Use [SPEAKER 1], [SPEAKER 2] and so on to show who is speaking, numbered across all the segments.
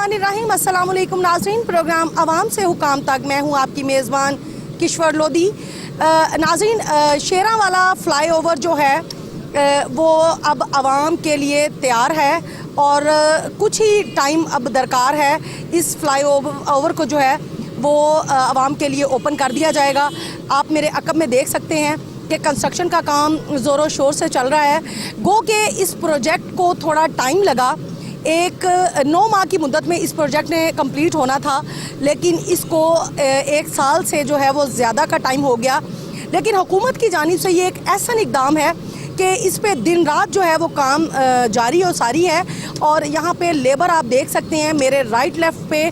[SPEAKER 1] बिस्मिल्लाहिर्रहमानिर्रहीम। अस्सलाम वालेकुम नाज़रीन, प्रोग्राम आवाम से हुकाम तक मैं हूँ आपकी मेज़बान किश्वर लोधी। नाज़रीन, शेरांवाला फ़्लाईओवर जो है वो अब आवाम के लिए तैयार है और कुछ ही टाइम अब दरकार है। इस फ़्लाईओवर को जो है वो आवाम के लिए ओपन कर दिया जाएगा। आप मेरे अक़ब में देख सकते हैं कि कंस्ट्रक्शन का काम ज़ोरों शोर से चल रहा है। गो के इस प्रोजेक्ट को थोड़ा टाइम लगा, 9 माह की मुद्दत में इस प्रोजेक्ट ने कंप्लीट होना था, लेकिन इसको 1 साल से जो है वो ज़्यादा का टाइम हो गया। लेकिन हुकूमत की जानिब से ये एक ऐसा इक़दाम है कि इस पे दिन रात जो है वो काम जारी और सारी है। और यहाँ पे लेबर आप देख सकते हैं, मेरे राइट लेफ़्ट पे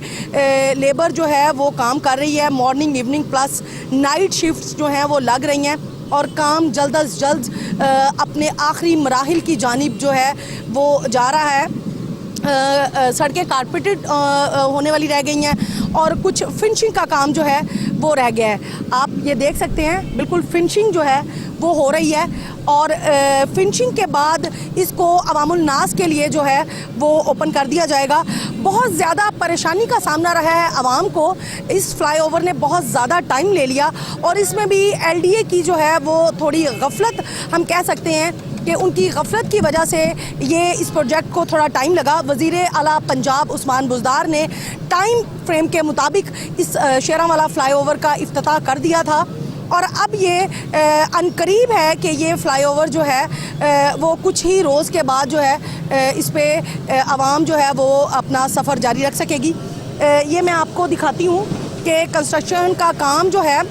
[SPEAKER 1] लेबर जो है वो काम कर रही है। Morning evening plus night shifts जो हैं वो लग रही हैं और काम जल्द अज जल्द अपने आखिरी मराहिल की जानिब जो है वो जा रहा है। सड़कें कारपेटेड होने वाली रह गई हैं और कुछ फिनिशिंग का काम जो है वो रह गया है। आप ये देख सकते हैं, बिल्कुल फिनिशिंग जो है वो हो रही है और फिनिशिंग के बाद इसको अवामुल नास के लिए जो है वो ओपन कर दिया जाएगा। बहुत ज़्यादा परेशानी का सामना रहा है आवाम को। इस फ़्लाईओवर ने बहुत ज़्यादा टाइम ले लिया और इसमें भी LDA की जो है वो थोड़ी गफलत हम कह सकते हैं कि उनकी गफलत की वजह से ये इस प्रोजेक्ट को थोड़ा टाइम लगा। वज़ीर आला पंजाब उस्मान बुज़दार ने टाइम फ्रेम के मुताबिक इस शेरांवाला फ़्लाईओवर का इफ्तिताह कर दिया था और अब ये अनकरीब है कि ये फ़्लाईओवर जो है वो कुछ ही रोज़ के बाद जो है इस पे आवाम जो है वो अपना सफ़र जारी रख सकेगी। ये मैं आपको दिखाती हूँ कि कंस्ट्रक्शन का काम जो है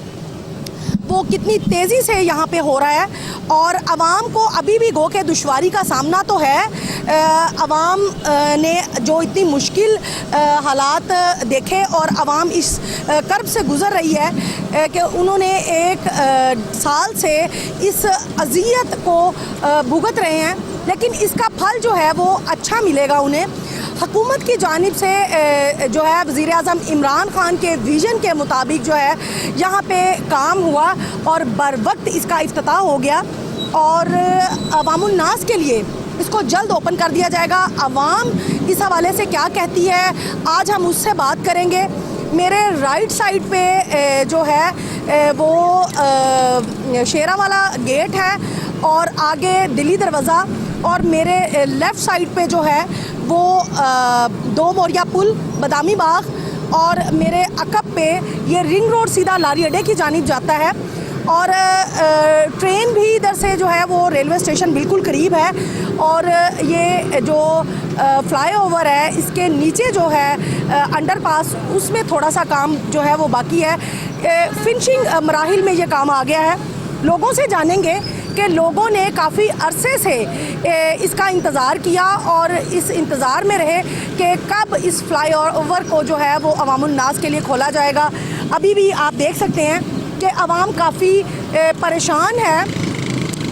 [SPEAKER 1] वो कितनी तेज़ी से यहाँ पे हो रहा है और आवाम को अभी भी गो के दुश्वारी का सामना तो है। आवाम ने जो इतनी मुश्किल हालात देखे और आवाम इस कर्ब से गुज़र रही है कि उन्होंने 1 साल से इस अज़ियत को भुगत रहे हैं, लेकिन इसका फल जो है वो अच्छा मिलेगा उन्हें। हुकूमत की जानिब से जो है वज़ीर आज़म इमरान ख़ान के विज़न के मुताबिक जो है यहाँ पे काम हुआ और बर वक्त इसका इफ्तिताह हो गया और अवामुल नास के लिए इसको जल्द ओपन कर दिया जाएगा। आवाम इस हवाले से क्या कहती है, आज हम उससे बात करेंगे। मेरे राइट साइड पे जो है वो शेरांवाला गेट है और आगे दिल्ली दरवाज़ा और मेरे लेफ़्ट साइड पे जो है वो 2 मोरिया पुल, बादामी बाग और मेरे अक़ब पे ये रिंग रोड सीधा लारी अड्डे की जानिब जाता है और ट्रेन भी इधर से जो है वो रेलवे स्टेशन बिल्कुल करीब है। और ये जो फ़्लाईओवर है इसके नीचे जो है अंडरपास, उसमें थोड़ा सा काम जो है वो बाकी है। फिनिशिंग मराहिल में ये काम आ गया है। लोगों से जानेंगे कि लोगों ने काफ़ी अरसे से इसका इंतज़ार किया और इस इंतज़ार में रहे कि कब इस फ़्लाईओवर को जो है वो अवामुल नास के लिए खोला जाएगा। अभी भी आप देख सकते हैं कि आवाम काफ़ी परेशान है,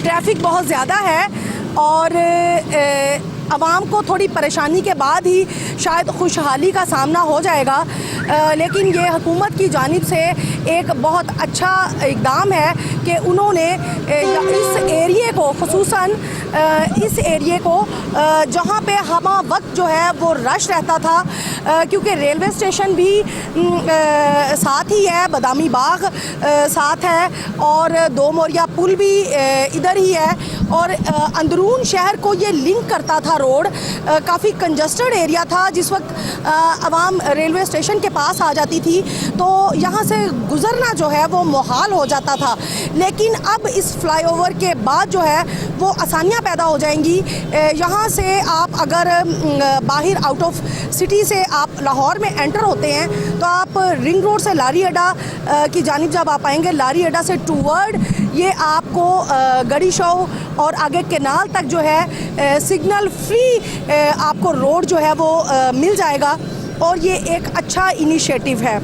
[SPEAKER 1] ट्रैफिक बहुत ज़्यादा है और आवाम को थोड़ी परेशानी के बाद ही शायद खुशहाली का सामना हो जाएगा। लेकिन ये हुकूमत की जानिब से एक बहुत अच्छा इक़दाम है कि उन्होंने इस एरिए को, ख़ुसूसन इस एरिए को जहाँ पे हमा वक्त जो है वो रश रहता था, क्योंकि रेलवे स्टेशन भी साथ ही है, बादामी बाग साथ है और 2 मोरिया पुल भी इधर ही है और अंदरून शहर को ये लिंक करता था रोड। काफ़ी कंजस्टेड एरिया था। जिस वक्त आवाम रेलवे स्टेशन के पास आ जाती थी तो यहाँ से गुज़रना जो है वो मुहाल हो जाता था, लेकिन अब इस फ़्लाईओवर के बाद जो है वो आसानियाँ पैदा हो जाएंगी। यहाँ से आप अगर बाहर आउट ऑफ सिटी से आप लाहौर में एंटर होते हैं तो आप रिंग रोड से लारी अड्डा की जानिब जब आप आएंगे, लारी अड्डा से टूवर्ड ये आपको गड़ी शो और आगे केनाल तक जो है सिग्नल फ्री आपको रोड जो है वो मिल जाएगा और ये एक अच्छा इनिशिएटिव है।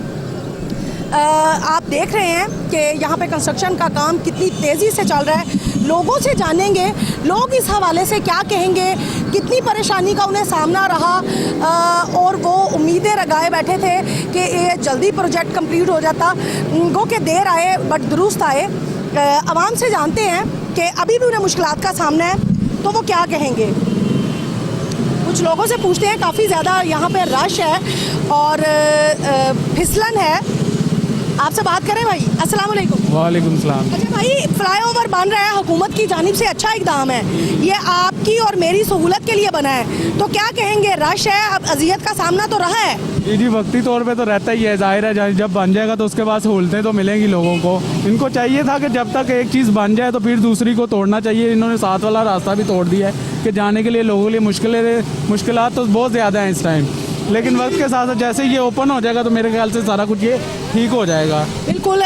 [SPEAKER 1] आप देख रहे हैं कि यहाँ पे कंस्ट्रक्शन का काम कितनी तेज़ी से चल रहा है। लोगों से जानेंगे लोग इस हवाले से क्या कहेंगे, कितनी परेशानी का उन्हें सामना रहा और वो उम्मीदें लगाए बैठे थे कि ये जल्दी प्रोजेक्ट कंप्लीट हो जाता। गो के देर आए बट दुरुस्त आए। आवाम से जानते हैं कि अभी भी उन्हें मुश्किलात का सामना है, तो वो क्या कहेंगे। कुछ लोगों से पूछते हैं, काफ़ी ज़्यादा यहाँ पे रश है और फिसलन है। आपसे बात करें भाई, अस्सलाम वालेकुम।
[SPEAKER 2] वालेकुम सलाम।
[SPEAKER 1] अच्छा भाई, फ्लाईओवर बन रहा है, हुकूमत की जानिब से अच्छा इकदाम है, ये आपकी और मेरी सहूलत के लिए बना है, तो क्या कहेंगे? रश है, अब अजियत का सामना तो रहा है।
[SPEAKER 2] जी वक्ती तौर पे तो रहता ही है, जाहिर है जब बन जाएगा तो उसके बाद सहूलतें तो मिलेंगी लोगों को। इनको चाहिए था कि जब तक एक चीज़ बन जाए तो फिर दूसरी को तोड़ना चाहिए। इन्होंने साथ वाला रास्ता भी तोड़ दिया है कि जाने के लिए लोगों के लिए मुश्किलात तो बहुत ज़्यादा हैं इस टाइम, लेकिन वक्त के साथ साथ जैसे ये ओपन हो जाएगा तो मेरे ख्याल से सारा कुछ ये ठीक हो जाएगा।
[SPEAKER 1] बिल्कुल,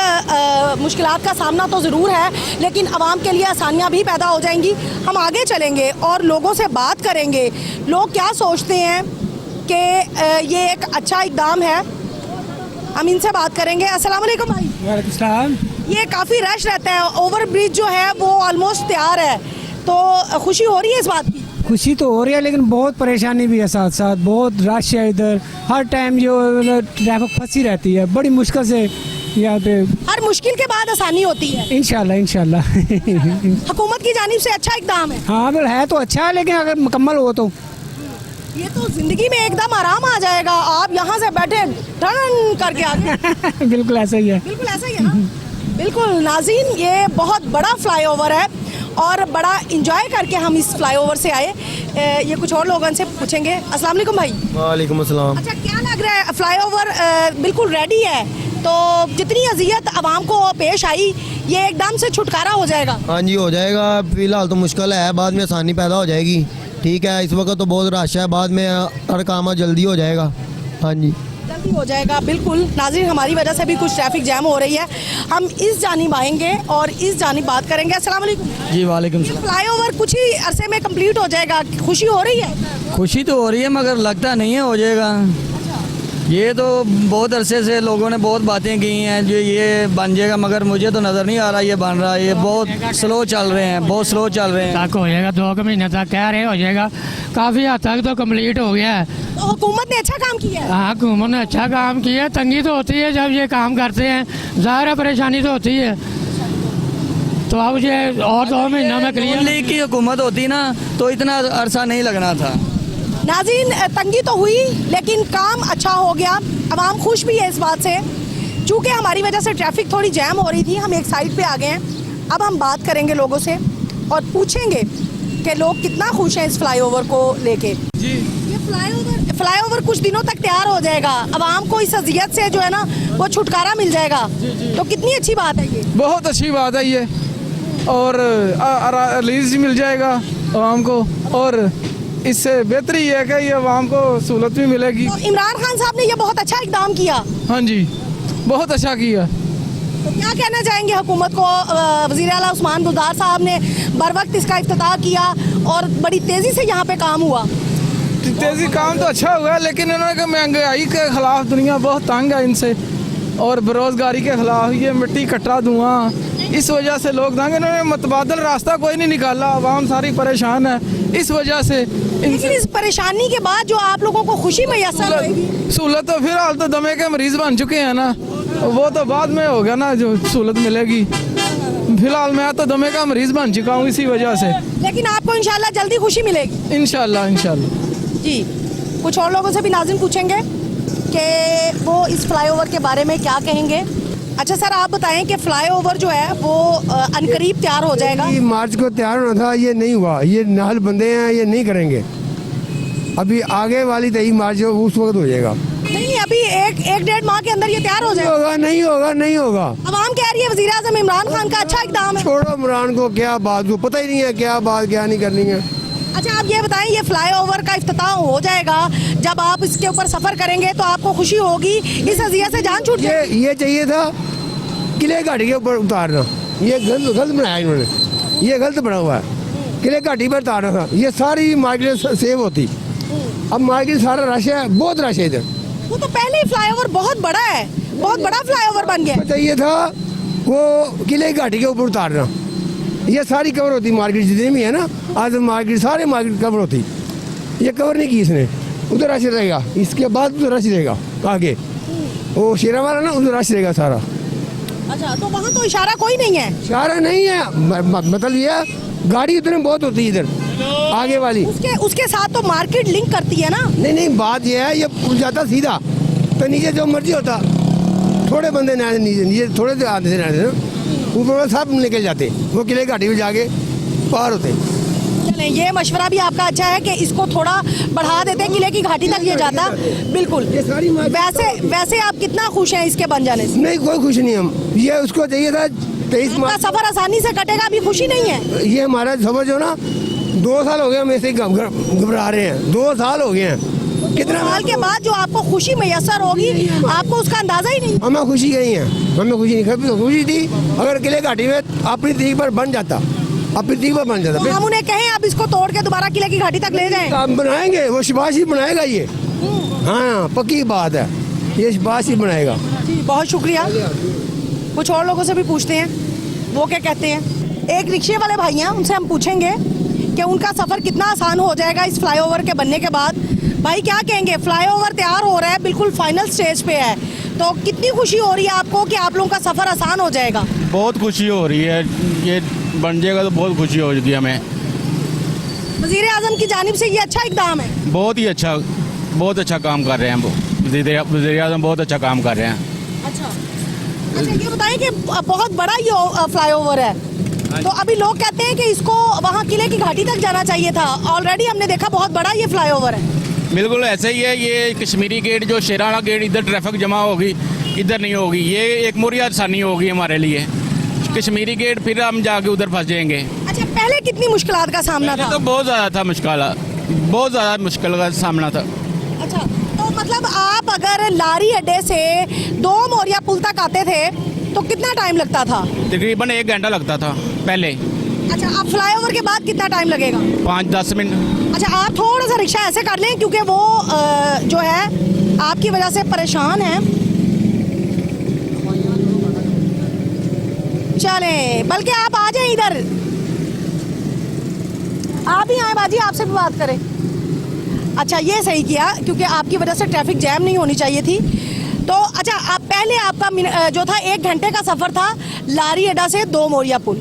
[SPEAKER 1] मुश्किलात का सामना तो ज़रूर है, लेकिन आवाम के लिए आसानियाँ भी पैदा हो जाएंगी। हम आगे चलेंगे और लोगों से बात करेंगे, लोग क्या सोचते हैं कि ये एक अच्छा इकदाम है। हम इनसे बात करेंगे। अस्सलाम वालेकुम भाई।
[SPEAKER 3] वालेकुम सलाम।
[SPEAKER 1] ये काफ़ी रश रहता है, ओवर ब्रिज जो है वो ऑलमोस्ट तैयार है, तो खुशी हो रही है इस बात की?
[SPEAKER 3] खुशी तो हो रही है, लेकिन बहुत परेशानी भी है, साथ साथ बहुत रश है इधर। हर टाइम जो ट्रैफिक फंसी रहती है, बड़ी मुश्किल से यहाँ पे।
[SPEAKER 1] हर मुश्किल के बाद आसानी होती है
[SPEAKER 3] इंशाल्लाह इंशाल्लाह।
[SPEAKER 1] हुकूमत की जानिब से अच्छा इकदाम है।
[SPEAKER 3] हाँ बिल है तो अच्छा है, लेकिन अगर मुकम्मल हो तो
[SPEAKER 1] ये तो जिंदगी में एकदम आराम आ जाएगा, आप यहाँ से बैठे टर्न करके आगे।
[SPEAKER 3] बिल्कुल ऐसा ही है।
[SPEAKER 1] बिल्कुल ऐसा ही है ना। बिल्कुल नाज़रीन, ये बहुत बड़ा फ्लाईओवर है और बड़ा इंजॉय करके हम इस फ्लाईओवर से आए। ये कुछ और लोगों से पूछेंगे। अस्सलाम वालेकुम भाई।
[SPEAKER 4] वालेकुम अस्सलाम।
[SPEAKER 1] अच्छा, क्या लग रहा है, फ्लाईओवर बिल्कुल रेडी है, तो जितनी अजियत आवाम को पेश आई ये एकदम से छुटकारा हो जाएगा?
[SPEAKER 4] हाँ जी हो जाएगा, फिलहाल तो मुश्किल है, बाद में आसानी पैदा हो जाएगी। ठीक है, इस वक्त तो बहुत रश है, बाद में हर काम जल्दी हो जाएगा। हाँ जी
[SPEAKER 1] जल्दी हो जाएगा। बिल्कुल नाज़रीन, हमारी वजह से भी कुछ ट्रैफिक जैम हो रही है। हम इस जानिब आएंगे और इस जानिब बात करेंगे। अस्सलाम वालेकुम।
[SPEAKER 5] जी वालेकुम सलाम।
[SPEAKER 1] फ्लाईओवर कुछ ही अरसे में कंप्लीट हो जाएगा, खुशी हो रही है?
[SPEAKER 5] खुशी तो हो रही है, मगर लगता नहीं है हो जाएगा। ये तो बहुत अरसे से लोगों ने बहुत बातें की हैं जो ये बन जाएगा, मगर मुझे तो नज़र नहीं आ रहा ये बन रहा है। ये बहुत स्लो चल रहे हैं, बहुत स्लो चल रहे हैं।
[SPEAKER 6] तक हो जाएगा, 2 महीने तक कह रहे हो जाएगा, काफ़ी हद तक तो कंप्लीट हो गया है।
[SPEAKER 1] तो हुकूमत ने अच्छा काम किया है।
[SPEAKER 6] हाँ, हुकूमत ने अच्छा काम किया है। तंगी तो होती है जब ये काम करते हैं, ज़ाहिर है परेशानी तो होती है, तो अब ये और 2 महीनों में क्लियर।
[SPEAKER 5] लीग की हुकूमत होती ना तो इतना अरसा नहीं लगना था।
[SPEAKER 1] नाज़रीन, तंगी तो हुई लेकिन काम अच्छा हो गया, आवाम खुश भी है इस बात से। चूँकि हमारी वजह से ट्रैफिक थोड़ी जैम हो रही थी, हम एक साइड पे आ गए हैं। अब हम बात करेंगे लोगों से और पूछेंगे कि लोग कितना खुश हैं इस फ्लाईओवर को लेके।
[SPEAKER 2] जी
[SPEAKER 1] ये फ्लाईओवर कुछ दिनों तक तैयार हो जाएगा, आवाम को इस अजियत से जो है ना वो छुटकारा मिल जाएगा, तो कितनी अच्छी बात है ये।
[SPEAKER 2] बहुत अच्छी बात है ये, और रिलीज मिल जाएगा आवाम को, और इससे बेहतरी है कि ये आवाम को सहूलत भी मिलेगी।
[SPEAKER 1] तो इमरान खान साहब ने ये बहुत अच्छा इकदाम किया।
[SPEAKER 2] हाँ जी बहुत अच्छा किया।
[SPEAKER 1] तो क्या कहना चाहेंगे हुकूमत को? वज़ीर आला उस्मान बुज़दार साहब ने बर वक्त इसका इफ्तिताह किया और बड़ी तेज़ी से यहाँ पे काम हुआ।
[SPEAKER 2] तेजी काम तो अच्छा हुआ है, लेकिन इन्होंने कहा महंगाई के खिलाफ दुनिया बहुत तंग है इनसे, और बेरोजगारी के खिलाफ ये मिट्टी कटरा धुआं, इस वजह से लोग तंग। इन्होंने मुतबादल रास्ता कोई नहीं निकाला, आवाम सारी परेशान है इस वजह से।
[SPEAKER 1] लेकिन इस परेशानी के बाद जो आप लोगों को खुशी मैसर होगी।
[SPEAKER 2] सहूलत तो फिलहाल तो दमे के मरीज बन चुके हैं ना, वो तो बाद में होगा ना जो सहूलत मिलेगी। फिलहाल मैं तो दमे का मरीज बन चुका हूँ इसी वजह से।
[SPEAKER 1] लेकिन आपको इंशाल्लाह जल्दी खुशी मिलेगी।
[SPEAKER 2] इंशाल्लाह इंशाल्लाह।
[SPEAKER 1] जी, कुछ और लोगों से भी नाज़रीन पूछेंगे कि वो इस फ्लाईओवर के बारे में क्या कहेंगे। अच्छा सर, आप बताएं कि फ्लाईओवर जो है वो अनकरीब तैयार हो जाएगा?
[SPEAKER 7] मार्च को तैयार होना था, ये नहीं हुआ। ये नाहल बंदे हैं, ये नहीं करेंगे। अभी आगे वाली 23 मार्च उस वक्त हो जाएगा।
[SPEAKER 1] नहीं, अभी एक 1.5 माह के अंदर ये तैयार हो जाएगा।
[SPEAKER 7] नहीं होगा नहीं होगा।
[SPEAKER 1] आवाम कह रही है वज़ीर आज़म इमरान खान का अच्छा इकदाम है।
[SPEAKER 7] छोड़ो इमरान को, क्या बात, वो पता ही नहीं है क्या बात क्या नहीं करनी है।
[SPEAKER 1] अच्छा, आप ये बताएं, ये फ्लाईओवर का इफ्तिताह हो जाएगा, जब आप इसके ऊपर सफ़र करेंगे तो आपको खुशी होगी, इस अजियत से जान छूट जाएगी।
[SPEAKER 7] ये चाहिए था किले घाटी के ऊपर उतारना, ये गलत बनाया इन्होंने, ये गलत बना हुआ है। किले घाटी पर उतारना था, ये सारी मार्केट सेव होती। अब मार्केट सारा रश है, बहुत रश है इधर।
[SPEAKER 1] वो तो पहले ही फ्लाईओवर बहुत बड़ा है, बहुत बड़ा फ्लाईओवर बन गया।
[SPEAKER 7] चाहिए था वो किले घाटी के ऊपर उतारना, ये सारी कवर होती मार्केट जितनी भी है ना, आज मार्केट सारे मार्केट कवर होती। ये कवर नहीं की इसने, उधर रश रहेगा, इसके बाद उधर रश रहेगा आगे, वो शेरा वाला ना उधर रश रहेगा सारा।
[SPEAKER 1] अच्छा, तो वहाँ तो इशारा कोई नहीं है?
[SPEAKER 7] इशारा नहीं है, मतलब ये गाड़ी इतने बहुत होती है इधर, आगे वाली।
[SPEAKER 1] उसके उसके साथ तो मार्केट लिंक करती है ना।
[SPEAKER 7] नहीं बात ये है, ये पुल जाता सीधा तो नीचे जो मर्जी होता, थोड़े बंदे नहीं नीचे नीचे थोड़े से आते रहते ना, ऊपर वाले सब निकल जाते, वो किले घाटी में जाके पार होते।
[SPEAKER 1] चलें, ये मशवरा भी आपका अच्छा है कि इसको थोड़ा बढ़ा देते हैं, किले की घाटी तक ये जाता। बिल्कुल।
[SPEAKER 7] ये सारी
[SPEAKER 1] वैसे आप कितना खुश हैं इसके बन जाने से?
[SPEAKER 7] नहीं कोई खुश नहीं हम, ये उसको चाहिए था 23
[SPEAKER 1] आपका
[SPEAKER 7] मार्च।
[SPEAKER 1] सफर आसानी से कटेगा, अभी खुशी नहीं है?
[SPEAKER 7] ये हमारा सफर जो ना 2 साल हो गए हम ऐसे ही घबरा रहे हैं, 2 साल हो गए हैं। कितना
[SPEAKER 1] साल के बाद जो आपको खुशी मैसर होगी, आपको उसका अंदाजा ही नहीं।
[SPEAKER 7] हमें खुशी गई है, हमें खुशी नहीं, कभी तो खुशी थी अगर किले घाटी में अपनी तरीक पर बन जाता, अपनी तरीक पर बन जाता।
[SPEAKER 1] तो हम उन्हें कहें अब इसको तोड़ के दोबारा किले की घाटी तक ले जाएं।
[SPEAKER 7] हम बनाएंगे, वो शिबाश ही बनाएगा ये। हाँ पक्की बात है, ये शिबाश ही बनाएगा।
[SPEAKER 1] जी बहुत शुक्रिया। कुछ और लोगों से भी पूछते हैं वो क्या कहते हैं। एक रिक्शे वाले भाई हैं, उनसे हम पूछेंगे कि उनका सफ़र कितना आसान हो जाएगा इस फ्लाईओवर के बनने के बाद। भाई क्या कहेंगे, फ्लाईओवर तैयार हो रहा है, बिल्कुल फाइनल स्टेज पे है, तो कितनी खुशी हो रही है आपको कि आप लोगों का सफ़र आसान हो जाएगा?
[SPEAKER 2] बहुत खुशी हो रही है, ये बन जाएगा तो बहुत खुशी होगी हमें।
[SPEAKER 1] वज़ीर आज़म की जानिब से ये अच्छा इक़दाम है।
[SPEAKER 2] बहुत ही अच्छा, बहुत अच्छा काम कर रहे हैं वो, वज़ीर आज़म बहुत अच्छा काम कर रहे हैं।
[SPEAKER 1] अच्छा, ये बताएं कि बहुत बड़ा ये फ्लाईओवर है, तो अभी लोग कहते हैं कि इसको वहाँ किले की घाटी तक जाना चाहिए था। ऑलरेडी हमने देखा बहुत बड़ा ये फ्लाईओवर है।
[SPEAKER 2] बिल्कुल ऐसे ही है, ये कश्मीरी गेट जो शेराना गेट, इधर ट्रैफिक जमा होगी, इधर नहीं होगी, ये एक मोरी आसानी होगी हमारे लिए। कश्मीरी गेट फिर हम जाके उधर फंस जाएंगे।
[SPEAKER 1] अच्छा, पहले कितनी मुश्किलात का सामना था?
[SPEAKER 2] तो बहुत ज़्यादा था मुश्किल, बहुत ज़्यादा मुश्किल का सामना था।
[SPEAKER 1] अच्छा, तो मतलब आप अगर लारी अड्डे से 2 मोरिया पुल तक आते थे तो कितना टाइम लगता था?
[SPEAKER 2] तकरीबन 1 घंटा लगता था पहले।
[SPEAKER 1] अच्छा, अब फ्लाईओवर के बाद कितना टाइम लगेगा?
[SPEAKER 2] 5-10 मिनट।
[SPEAKER 1] अच्छा, आप थोड़ा सा रिक्शा ऐसे कर लें क्योंकि वो जो है आपकी वजह से परेशान है। चलें, बल्कि आप आ जाएं इधर, आप ही आए बाजी, आपसे भी बात करें। अच्छा, ये सही किया क्योंकि आपकी वजह से ट्रैफिक जैम नहीं होनी चाहिए थी। तो अच्छा, आप पहले आपका जो था 1 घंटे का सफ़र था लारी अड्डा से 2 मोरिया पुल,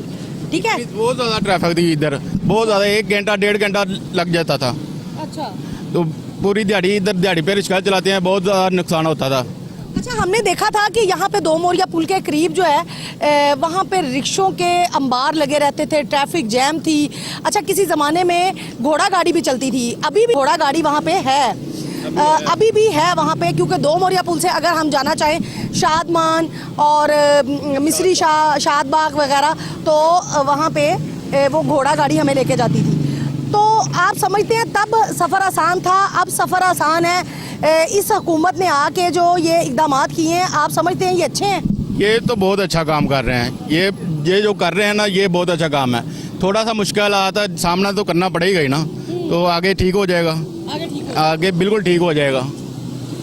[SPEAKER 1] ठीक है?
[SPEAKER 2] बहुत ज़्यादा ट्रैफिक थी इधर, बहुत ज़्यादा, 1 घंटा 1.5 घंटा लग जाता था।
[SPEAKER 1] अच्छा,
[SPEAKER 2] तो पूरी दिहाड़ी इधर दिहाड़ी पे रिक्शा चलाते हैं, बहुत ज़्यादा नुकसान होता था।
[SPEAKER 1] अच्छा, हमने देखा था कि यहाँ पे 2 मोरिया पुल के करीब जो है वहाँ पे रिक्शों के अंबार लगे रहते थे, ट्रैफिक जैम थी। अच्छा, किसी ज़माने में घोड़ा गाड़ी भी चलती थी, अभी भी घोड़ा गाड़ी वहाँ पे है, अभी भी है वहाँ पे, क्योंकि 2 मोरिया पुल से अगर हम जाना चाहें शादमान और मिस्री शादबाग वगैरह, तो वहाँ पे वो घोड़ा गाड़ी हमें लेके जाती थी। तो आप समझते हैं तब सफ़र आसान था, अब सफ़र आसान है? इस हुकूमत ने आके जो ये इक़दाम किए हैं, आप समझते हैं ये अच्छे हैं?
[SPEAKER 2] ये तो बहुत अच्छा काम कर रहे हैं, ये जो कर रहे हैं ना, ये बहुत अच्छा काम है। थोड़ा सा मुश्किल आता है, सामना तो करना पड़ेगा ही ना, तो आगे ठीक हो जाएगा, आगे बिल्कुल ठीक हो जाएगा।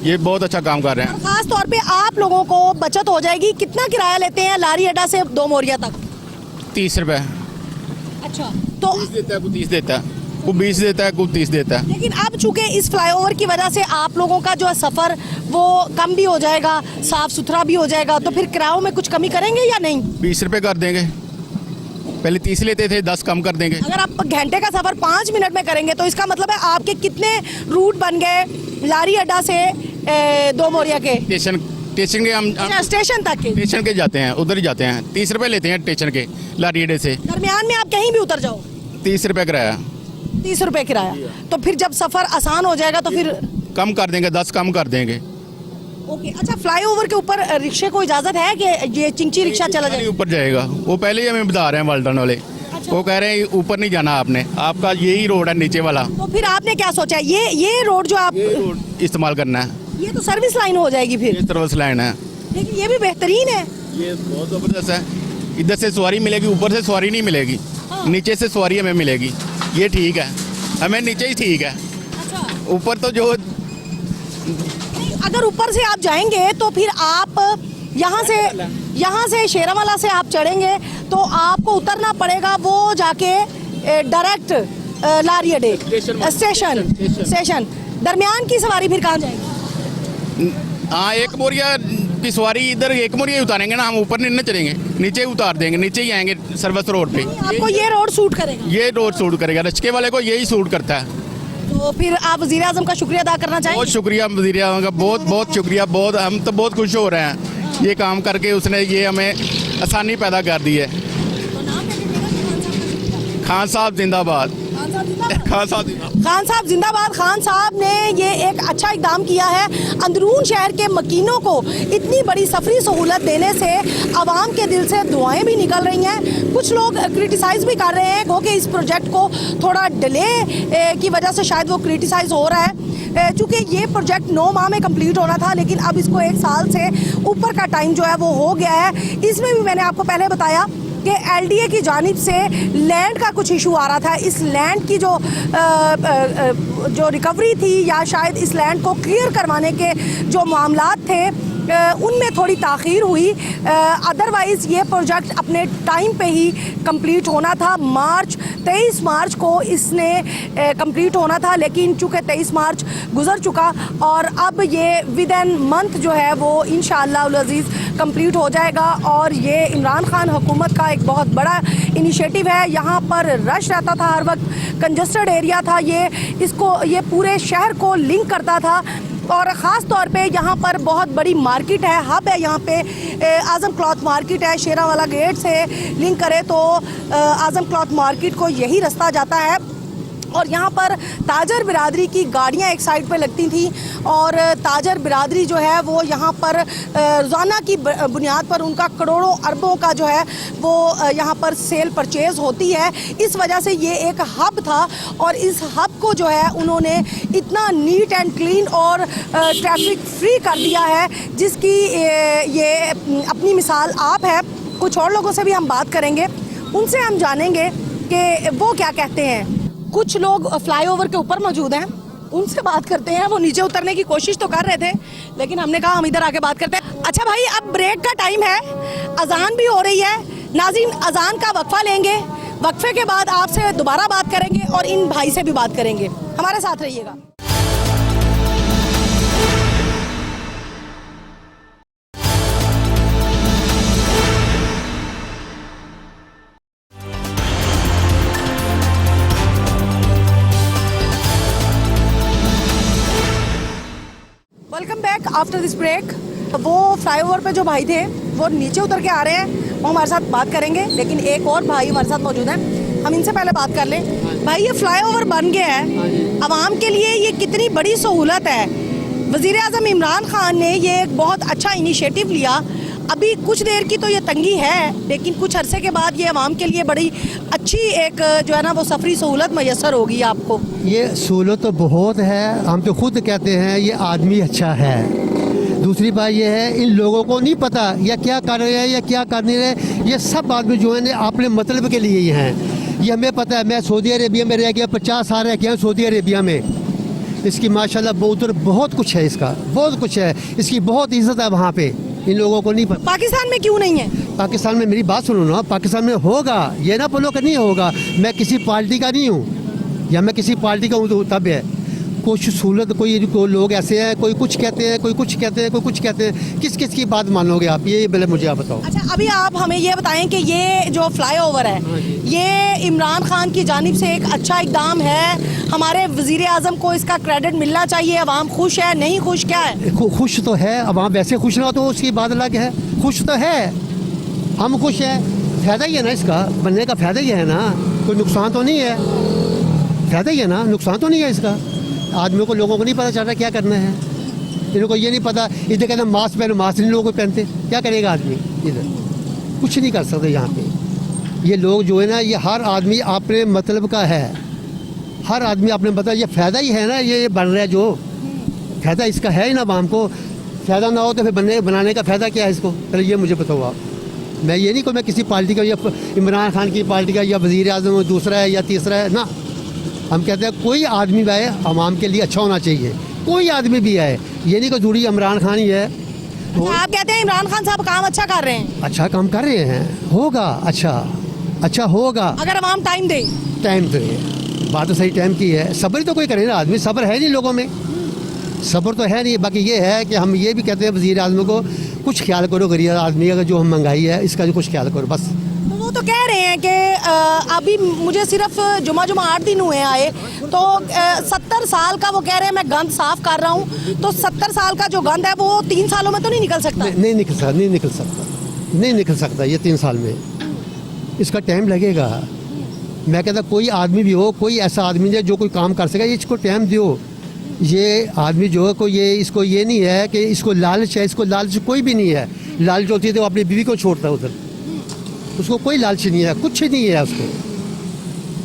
[SPEAKER 2] ये बहुत अच्छा काम कर रहे हैं।
[SPEAKER 1] खास तौर पे आप लोगों को बचत हो जाएगी। कितना किराया लेते हैं लारी अड्डा से 2 मोरिया तक?
[SPEAKER 2] 30 रुपये।
[SPEAKER 1] अच्छा, तो
[SPEAKER 2] 30 देता है, कोई 30 देता है, कोई 20 देता है, कोई 30 देता है।
[SPEAKER 1] लेकिन अब चूंकि इस फ्लाईओवर की वजह से आप लोगों का जो है सफ़र वो कम भी हो जाएगा, साफ़ सुथरा भी हो जाएगा, तो फिर किरायों में कुछ कमी करेंगे या नहीं?
[SPEAKER 2] 20 रुपये कर देंगे, पहले 30 लेते थे, 10 कम कर देंगे।
[SPEAKER 1] अगर आप घंटे का सफ़र 5 मिनट में करेंगे तो इसका मतलब है आपके कितने रूट बन गए लारी अड्डा से 2 मोरिया के?
[SPEAKER 2] स्टेशन के हम
[SPEAKER 1] स्टेशन तक के?
[SPEAKER 2] स्टेशन के जाते हैं, उधर ही जाते हैं। 30 रुपये लेते हैं स्टेशन के लारी अड्डे से।
[SPEAKER 1] दरमियान में आप कहीं भी उतर जाओ
[SPEAKER 2] 30 रुपये किराया।
[SPEAKER 1] 30 रुपये किराया, तो फिर जब सफ़र आसान हो जाएगा तो फिर
[SPEAKER 2] कम कर देंगे, 10 कम कर देंगे।
[SPEAKER 1] ओके। अच्छा, फ्लाईओवर के ऊपर रिक्शे को इजाज़त है कि ये चिंची रिक्शा चला जाए?
[SPEAKER 2] ऊपर जाएगा, वो पहले ही हमें बता रहे हैं वाल्टन वाले। वो कह रहे हैं ऊपर नहीं जाना आपने, आपका यही रोड है नीचे वाला।
[SPEAKER 1] तो फिर आपने क्या सोचा? ये रोड जो आप
[SPEAKER 2] इस्तेमाल करना है,
[SPEAKER 1] ये तो सर्विस लाइन हो जाएगी फिर।
[SPEAKER 2] ये सर्विस लाइन है,
[SPEAKER 1] लेकिन ये भी बेहतरीन है।
[SPEAKER 2] ये बहुत ज़बरदस्त है। इधर से सवारी मिलेगी, ऊपर से सवारी नहीं मिलेगी, नीचे से सवारी हमें मिलेगी। ये ठीक है, हमें नीचे ही ठीक है।
[SPEAKER 1] अच्छा,
[SPEAKER 2] ऊपर तो जो
[SPEAKER 1] अगर ऊपर से आप जाएंगे तो फिर आप यहाँ से शेरावाला से आप चढ़ेंगे तो आपको उतरना पड़ेगा वो जाके डायरेक्ट लारी अड्डे स्टेशन। दरमियान की सवारी फिर कहाँ जाएगी?
[SPEAKER 2] हाँ, एक मोरिया
[SPEAKER 8] आपकी सवारी इधर एक मोड़ ही उतारेंगे ना, हम ऊपर नहीं ना चलेंगे, नीचे ही उतार देंगे, नीचे ही आएंगे सर्विस रोड पे।
[SPEAKER 1] आपको ये रोड सूट करेगा?
[SPEAKER 8] ये रोड सूट करेगा, रिक्शे वाले को यही सूट करता है।
[SPEAKER 1] तो फिर आप वज़ीर आज़म का शुक्रिया अदा करना
[SPEAKER 8] बहुत
[SPEAKER 1] चाहेंगे?
[SPEAKER 8] शुक्रिया वज़ीर आज़म का, बहुत बहुत शुक्रिया, बहुत, हम तो बहुत खुश हो रहे हैं ये काम करके, उसने ये हमें आसानी पैदा कर दी है। खान साहब जिंदाबाद, खान साहब जिंदाबाद।
[SPEAKER 1] खान साहब जिंदाबाद। खान साहब ने ये एक अच्छा इकदाम किया है। अंदरून शहर के मकीनों को इतनी बड़ी सफरी सहूलत देने से आवाम के दिल से दुआएं भी निकल रही हैं। कुछ लोग क्रिटिसाइज़ भी कर रहे हैं गो कि इस प्रोजेक्ट को थोड़ा डिले की वजह से शायद वो क्रिटिसाइज़ हो रहा है, चूँकि ये प्रोजेक्ट 9 माह में कंप्लीट होना था, लेकिन अब इसको 1 साल से ऊपर का टाइम जो है वो हो गया है। इसमें भी मैंने आपको पहले बताया कि एलडीए की जानिब से लैंड का कुछ इशू आ रहा था। इस लैंड की जो रिकवरी थी या शायद इस लैंड को क्लियर करवाने के जो मामलात थे उनमें थोड़ी ताख़ीर हुई। अदरवाइज़ ये प्रोजेक्ट अपने टाइम पे ही कंप्लीट होना था। 23 मार्च को इसने कंप्लीट होना था, लेकिन चूँकि 23 मार्च गुज़र चुका और अब ये विद इन मंथ जो है वो इंशाअल्लाह अज़ीज़ कंप्लीट हो जाएगा। और ये इमरान खान हुकूमत का एक बहुत बड़ा इनिशिएटिव है। यहाँ पर रश रहता था हर वक्त, कंजस्टेड एरिया था ये पूरे शहर को लिंक करता था। और ख़ास तौर पे यहाँ पर बहुत बड़ी मार्केट है, हब है यहाँ पे, आज़म क्लॉथ मार्केट है। शेरावाला गेट से लिंक करें तो आज़म क्लॉथ मार्केट को यही रास्ता जाता है। और यहाँ पर ताजर बिरादरी की गाड़ियाँ एक साइड पे लगती थी और ताजर बिरादरी जो है वो यहाँ पर रोज़ाना की बुनियाद पर उनका करोड़ों अरबों का जो है वो यहाँ पर सेल परचेज़ होती है। इस वजह से ये एक हब था और इस हब को जो है उन्होंने इतना नीट एंड क्लीन और ट्रैफिक फ्री कर दिया है, जिसकी ये अपनी मिसाल आप है। कुछ और लोगों से भी हम बात करेंगे, उनसे हम जानेंगे कि वो क्या कहते हैं। कुछ लोग फ्लाईओवर के ऊपर मौजूद हैं, उनसे बात करते हैं। वो नीचे उतरने की कोशिश तो कर रहे थे, लेकिन हमने कहा हम इधर आके बात करते हैं। अच्छा भाई, अब ब्रेक का टाइम है, अजान भी हो रही है। नाज़रीन, अजान का वक्फा लेंगे, वक्फे के बाद आपसे दोबारा बात करेंगे और इन भाई से भी बात करेंगे। हमारे साथ रहिएगा। Welcome back after this break. वो फ्लाईओवर पे जो भाई थे वो नीचे उतर के आ रहे हैं, वो हमारे साथ बात करेंगे। लेकिन एक और भाई हमारे साथ मौजूद हैं, हम इनसे पहले बात कर लें। भाई, ये फ्लाईओवर बन गया है, आवाम के लिए ये कितनी बड़ी सहूलत है। वज़ीर आज़म इमरान खान ने ये एक बहुत अच्छा इनिशिएटिव लिया। अभी कुछ देर की तो ये तंगी है, लेकिन कुछ अरसे के बाद ये आवाम के लिए बड़ी अच्छी एक जो है ना वो सफरी सहूलत मैसर होगी आपको।
[SPEAKER 9] ये सहूलत तो बहुत है, हम तो खुद कहते हैं ये आदमी अच्छा है। दूसरी बात ये है, इन लोगों को नहीं पता या क्या कर रहे हैं या क्या कर नहीं रहे। ये सब आदमी जो है अपने मतलब के लिए ही हैं। ये हमें पता है। मैं सऊदी अरेबिया में रह गया, 50 साल रह गया सऊदी अरेबिया में। इसकी माशाल्लाह उधर बहुत कुछ है, इसका बहुत कुछ है, इसकी बहुत इज्जत है वहाँ पे। इन लोगों को नहीं पता।
[SPEAKER 1] पाकिस्तान में क्यों नहीं है?
[SPEAKER 9] पाकिस्तान में, मेरी बात सुनो ना, पाकिस्तान में होगा, ये ना बोलो कि नहीं होगा। मैं किसी पार्टी का नहीं हूँ या मैं किसी पार्टी का हूँ तो तब है। कुछ सहूलत कोई लोग ऐसे हैं, कोई कुछ कहते हैं, कोई कुछ कहते हैं, कोई कुछ कहते हैं। किस किस की बात मानोगे आप, ये पहले मुझे आप बताओ।
[SPEAKER 1] अच्छा, अभी आप हमें ये बताएं कि ये जो फ्लाईओवर है ये इमरान खान की जानिब से एक अच्छा इकदाम है। हमारे वज़ीर आज़म को इसका क्रेडिट मिलना चाहिए। अवाम खुश है, नहीं खुश, क्या है?
[SPEAKER 9] खुश तो है अवाम, वैसे खुश ना हो तो उसकी बात अलग है। खुश तो है, हम खुश हैं। फ़ायदा ही है ना इसका, बनने का फ़ायदा ही है ना, कोई नुकसान तो नहीं है। फ़ायदा ही है ना, नुकसान तो नहीं है इसका। आदमियों को, लोगों को नहीं पता चल रहा क्या करना है। इनको ये नहीं पता, इधर कहते मास्क पहनो, मास्क नहीं लोगों को पहनते। क्या करेगा आदमी? इधर कुछ नहीं कर सकते। यहाँ पे ये लोग जो है ना, ये हर आदमी अपने मतलब का है। हर आदमी अपने मतलब, ये फ़ायदा ही है ना, ये बन रहा है जो फ़ायदा इसका है ही ना। आवाम को फ़ायदा ना हो तो फिर बनाने का फ़ायदा क्या है इसको? पहले ये मुझे बताओ आप। मैं ये नहीं कहूँ मैं किसी पार्टी का या इमरान खान की पार्टी का या वज़ीर आज़म दूसरा है या तीसरा है ना। हम कहते हैं कोई आदमी भी आए आवाम के लिए अच्छा होना चाहिए, कोई आदमी भी आए। ये नहीं कि जरूरी इमरान खान ही है।
[SPEAKER 1] तो आप कहते हैं इमरान खान साहब काम अच्छा कर रहे हैं?
[SPEAKER 9] अच्छा काम कर रहे हैं, होगा अच्छा होगा
[SPEAKER 1] अगर आवाम टाइम दे।
[SPEAKER 9] टाइम दे, बात तो सही टाइम की है। सब्र तो कोई करे ना, आदमी सब्र है नहीं लोगों में, सब्र तो है नहीं। बाकी ये है कि हम ये भी कहते हैं वज़ीर आज़म को, कुछ ख्याल करो गरीब आदमी का, जो हम महंगाई है इसका जो कुछ ख्याल करो बस।
[SPEAKER 1] तो वो तो कह रहे हैं कि अभी मुझे सिर्फ जुमा 8 दिन हुए आए, तो 70 साल का वो कह रहे हैं मैं गंद साफ कर रहा हूँ, तो 70 साल का जो गंद है वो 3 सालों में तो नहीं निकल सकता?
[SPEAKER 9] नहीं निकल सकता ये 3 साल में, इसका टाइम लगेगा। मैं कहता कोई आदमी भी हो, कोई ऐसा आदमी है जो कोई काम कर सके, इसको टाइम दो। ये आदमी जो है कोई ये इसको ये नहीं है कि इसको लालच है, इसको लालच कोई भी नहीं है। लालच होती है तो अपनी बीवी को छोड़ता है उधर, उसको कोई लालच नहीं है, कुछ नहीं है उसको।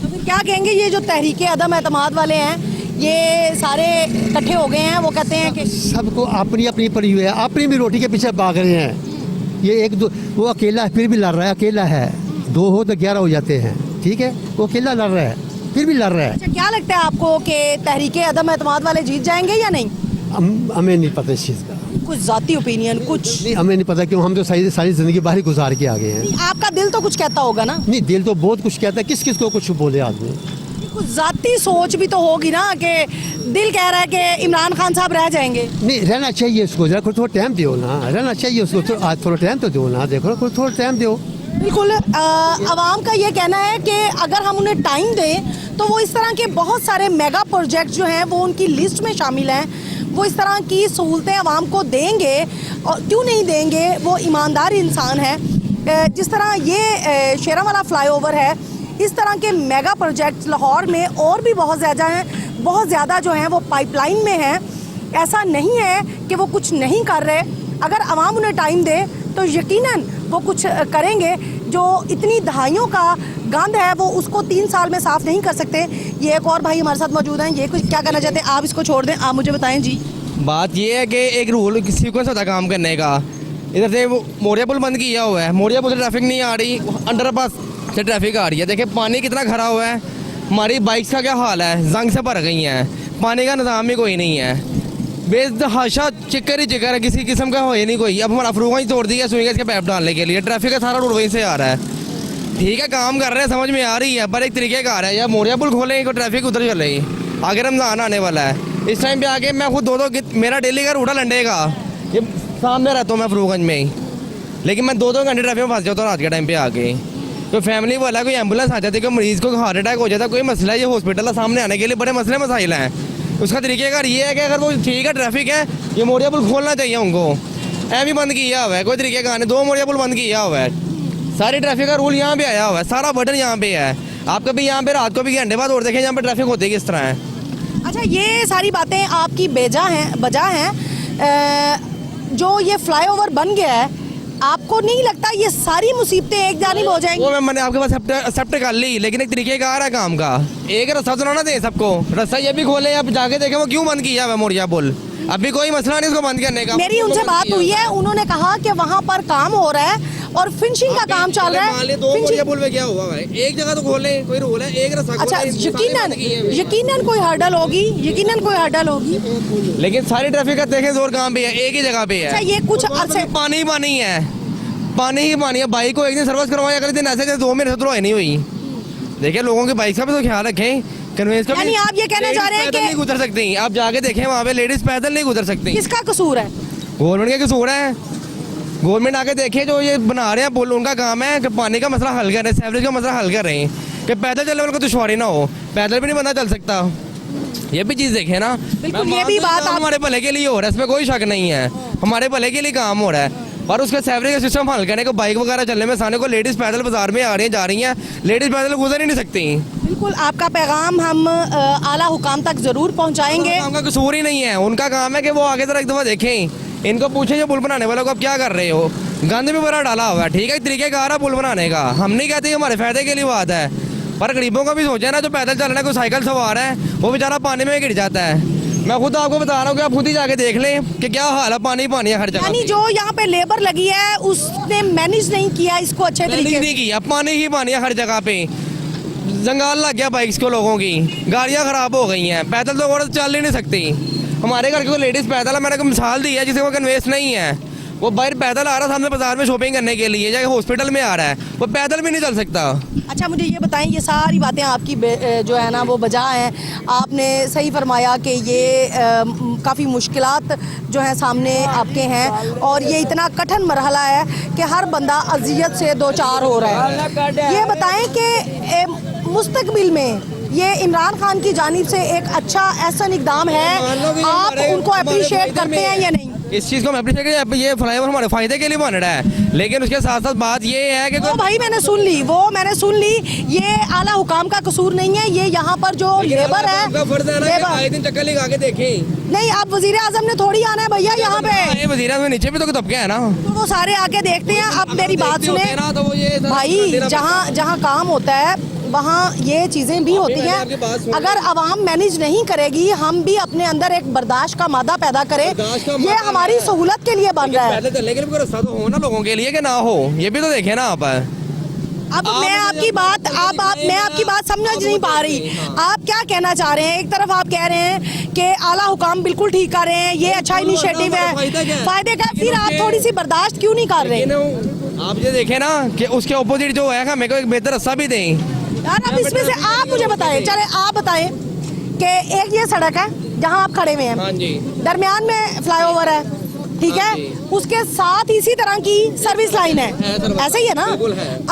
[SPEAKER 1] तो फिर क्या कहेंगे ये जो तहरीके अदम एतमाद वाले हैं, ये सारे इकट्ठे हो गए हैं, वो कहते हैं कि
[SPEAKER 9] सबको अपनी अपनी पड़ी हुई है, अपनी भी रोटी के पीछे भाग रहे हैं। ये एक दो वो अकेला है फिर भी लड़ रहा है, अकेला है, 2 हो तो 11 हो जाते हैं, ठीक है, वो अकेला लड़ रहा है फिर भी लड़ रहा है।
[SPEAKER 1] अच्छा, क्या लगता है आपको कि तहरीके अदम एतमाद वाले जीत जाएंगे या नहीं?
[SPEAKER 9] हमें नहीं पता इस चीज़ का,
[SPEAKER 1] कुछ जाती ओपिनियन कुछ
[SPEAKER 9] नहीं हमें नहीं पता, क्यों हम तो सारी ज़िंदगी बाहर गुजार के आ गए हैं।
[SPEAKER 1] नहीं, आपका दिल तो कुछ कहता होगा ना?
[SPEAKER 9] नहीं दिल तो बहुत कुछ कहता है, किस किस को कुछ बोले आदमी।
[SPEAKER 1] कुछ जाती सोच भी तो होगी ना कि दिल कह रहा है कि इमरान खान साहब रह जाएंगे।
[SPEAKER 9] नहीं रहना चाहिए उसको, जरा थोड़ा टाइम दो ना, रहना चाहिए उसको, आज थोड़ा टाइम तो दो ना, देखो थोड़ा टाइम दो।
[SPEAKER 1] बिल्कुल, आवाम का ये कहना है कि अगर हम उन्हें टाइम दें तो वो इस तरह के बहुत सारे मेगा प्रोजेक्ट जो हैं वो उनकी लिस्ट में शामिल हैं, वो इस तरह की सहूलतें आवाम को देंगे। और क्यों नहीं देंगे, वो ईमानदार इंसान है। जिस तरह ये शेरावाला फ्लाईओवर है, इस तरह के मेगा प्रोजेक्ट्स लाहौर में और भी बहुत ज़्यादा जो हैं वो पाइपलाइन में हैं। ऐसा नहीं है कि वो कुछ नहीं कर रहे, अगर आवाम उन्हें टाइम दे तो यकीनन वो कुछ करेंगे। जो इतनी दहाइयों का गंद है वो उसको 3 साल में साफ़ नहीं कर सकते। ये एक और भाई हमारे साथ मौजूद हैं, ये कुछ क्या कहना चाहते हैं? आप इसको छोड़ दें, आप मुझे बताएं जी।
[SPEAKER 10] बात ये है कि एक रूल सीक्वेंस होता है काम करने का। इधर से मोरिया पुल बंद किया हुआ है, मोरिया पुल से ट्रैफिक नहीं आ रही, अंडरपास से ट्रैफिक आ रही है। देखिए पानी कितना खड़ा हुआ है, हमारी बाइक्स का क्या हाल है, जंग से भर गई हैं, पानी का निज़ाम भी कोई नहीं है, बेतहाशा चिक्कर ही चिक्कर है, किसी किस्म का हो ही नहीं कोई। अब हमारा फ्रूगा ही तोड़ दिया सुई के पैप डालने के लिए, ट्रैफिक का सारा रोड वहीं से आ रहा है। ठीक है काम कर रहे हैं, समझ में आ रही है, पर एक तरीके का आ रहा है, या मोरिया पुल खोलेंगे तो ट्रैफिक उधर चलेगी। आगे रमज़ान आने वाला है, इस टाइम पे आके मैं खुद 2 मेरा डेली का रूटा लंडे का, ये सामने रहता हूँ मैं फ्रूगंज में ही, लेकिन मैं 2 घंटे ट्रैफिक में फंस जाता हूँ रात के टाइम पे आके। कोई फैमिली वाला कोई एम्बुलेंस आ जाती है, कोई मरीज़ को हार्ट अटैक हो जाता है, कोई मसला है, ये हॉस्पिटल है, सामने आने के लिए बड़े मसले मसाइल हैं। उसका तरीके का ये है कि अगर वो ठीक है ट्रैफिक है, ये मोरिया पुल खोलना चाहिए उनको। ऐ भी बंद किया हुआ है, कोई तरीके का नहीं, 2 मोरिया पुल बंद किया हुआ है। सारी ट्रैफिक का रूल यहाँ पे आया हुआ है, सारा बटन यहाँ पे है। आप कभी यहाँ पे रात को भी घंटे बाद और देखें यहाँ पे ट्रैफिक होती है किस तरह है।
[SPEAKER 1] अच्छा, ये सारी बातें आपकी बजा हैं। जो ये फ्लाईओवर बन गया है, आपको नहीं लगता ये सारी मुसीबतें एक जानिब हो जाएंगी?
[SPEAKER 10] वो मैंने आपके पास एक्सेप्ट कर ली, लेकिन एक तरीके का आ रहा है काम का। एक रास्ता तो ना दे सबको, रास्ता ये भी खोले, आप जाके देखें वो क्यों बंद किया हुआ मोरिया पुल। अभी कोई मसला नहीं उसको बंद करने का।
[SPEAKER 1] मेरी उनसे बात हुई है, उन्होंने कहा कि वहाँ पर काम हो रहा है और फिनिशिंग का काम चल रहा है।
[SPEAKER 10] 2 मोरिया पुल में क्या हुआ है, एक जगह तो खोले, कोई रूल है, एक रास्ता।
[SPEAKER 1] अच्छा, यकीनन कोई हर्डल होगी,
[SPEAKER 10] लेकिन सारी ट्रैफिक का देखें जोर कहाँ पे है, एक ही जगह पे है।
[SPEAKER 1] अच्छा, ये कुछ अरसे
[SPEAKER 10] पानी ही पानी है, पानी ही पानी है। बाइक को एक दिन सर्विस करवाया, अगले दिन ऐसे 2 महीने से तो नहीं हुई। देखिए लोगों की बाइक का भी तो ख्याल रखें, कन्वेंस का भी।
[SPEAKER 1] यानी आप ये कहना चाह रहे हैं कि
[SPEAKER 10] नहीं गुजर सकती, आप जाके देखें वहाँ पे लेडीज पैदल नहीं गुजर सकती।
[SPEAKER 1] किसका कसूर है?
[SPEAKER 10] गवर्नमेंट का कसूर है। गवर्नमेंट आके देखे जो ये बना रहे हैं पुल, उनका काम है कि पानी का मसला हल कर रहे हैं, सीवरेज का मसला हल कर रहे हैं, कि पैदल चलने वाले को दुश्वारी ना हो। पैदल भी नहीं बंदा चल सकता, ये भी चीज़ देखें ना।
[SPEAKER 1] बिल्कुल, ये भी बात
[SPEAKER 10] हमारे भले के लिए हो रहा है, इसमें कोई शक नहीं है, हमारे भले के लिए काम हो रहा है। और उसका सीवरेज का सिस्टम हल करने को, बाइक वगैरह चलने में सामने को लेडीज़ पैदल बाजार में आ रही हैं, जा रही हैं, लेडीज़ पैदल गुजर ही नहीं सकती।
[SPEAKER 1] बिल्कुल, आपका पैगाम हम आला हुकाम तक ज़रूर पहुंचाएंगे।
[SPEAKER 10] उनका कसूर ही नहीं है, उनका काम है कि वो आगे तरह एक दफ़ा देखें, इनको पूछें जो पुल बनाने वालों को आप क्या कर रहे हो। गंद भी बड़ा डाला हुआ है, ठीक है, एक तरीके का आ रहा पुल बनाने का, हम नहीं कहते हमारे फ़ायदे के लिए बात है, पर गरीबों का भी सोचा ना, जो पैदल चल रहा है, कोई साइकिल सवार है, वो बेचारा पानी में गिर जाता है। मैं खुद आपको बता रहा हूँ कि आप खुद ही जाके देख लें कि क्या हाल है, पानी पानी है हर जगह।
[SPEAKER 1] यानी जो यहाँ पे लेबर लगी है उसने मैनेज नहीं किया इसको अच्छे तरीके से।
[SPEAKER 10] नहीं किया, पानी ही पानी है हर जगह पे, जंगाल लग गया बाइक्स को, लोगों की गाड़ियाँ ख़राब हो गई हैं, पैदल तो औरत चल ही नहीं सकती। हमारे घर की कोई लेडीज़ पैदल है, मैंने को मिसाल दी है, जिसे को कन्वेंस नहीं है, वो बाहर पैदल आ रहा है सामने बाजार में शॉपिंग करने के लिए, या हॉस्पिटल में आ रहा है, वो पैदल भी नहीं चल सकता।
[SPEAKER 1] अच्छा मुझे ये बताएं, ये सारी बातें आपकी जो है ना वो बजा हैं। आपने सही फरमाया कि ये काफ़ी मुश्किलात जो हैं सामने आपके हैं और ये इतना कठिन मरहला है कि हर बंदा अजियत से दो चार हो रहा है। ये बताएं कि मुस्तकबिल में ये इमरान खान की जानिब से एक अच्छा एहसन इकदाम है, आप उनको अप्रिशिएट करते हैं या नहीं?
[SPEAKER 10] इस चीज़ को हम अप्रिशिएट करें, ये फ्लाईओवर हमारे फ़ायदे के लिए बन रहा है, लेकिन उसके साथ साथ बात ये है कि
[SPEAKER 1] वो भाई मैंने सुन ली, ये आला हुकाम का कसूर नहीं है, ये यहाँ पर जो लेबर है, लेबर
[SPEAKER 10] चक्कर लगा के देखें।
[SPEAKER 1] नहीं, अब वजीर आजम ने थोड़ी आना है भैया यहाँ पे,
[SPEAKER 10] वजीर आजम नीचे भी तो तबके है ना,
[SPEAKER 1] तो वो सारे आके देखते हैं। अब मेरी बात सुने
[SPEAKER 10] तो वो ये
[SPEAKER 1] भाई, जहाँ काम होता है वहाँ ये चीज़ें भी होती हैं। अगर आवाम मैनेज नहीं करेगी, हम भी अपने अंदर एक बर्दाश्त का मादा पैदा करें, ये हमारी सहूलत के लिए बन रहा है।
[SPEAKER 10] पैदल चलने के लिए रास्ता तो हो ना लोगों के लिए, कि ना हो, ये भी तो देखें ना आप।
[SPEAKER 1] अब मैं आपकी बात समझ नहीं पा रही। आप क्या कहना चाह रहे हैं? एक तरफ आप कह रहे हैं कि आला हुकाम बिल्कुल ठीक कर रहे हैं, ये अच्छा इनिशिएटिव है, फायदे का, फिर आप थोड़ी सी बर्दाश्त क्यों नहीं कर रहे?
[SPEAKER 10] आप ये देखें ना कि उसके ऑपोजिट जो है, हमें को एक बेहतर रास्ता भी दें
[SPEAKER 1] यार। अब इसमें से आप मुझे बताएं, चले आप बताएं कि एक ये सड़क है जहां आप खड़े हुए हैं, दरमियान में फ्लाईओवर है, ठीक है, उसके साथ इसी तरह की सर्विस लाइन है, ऐसे ही है ना?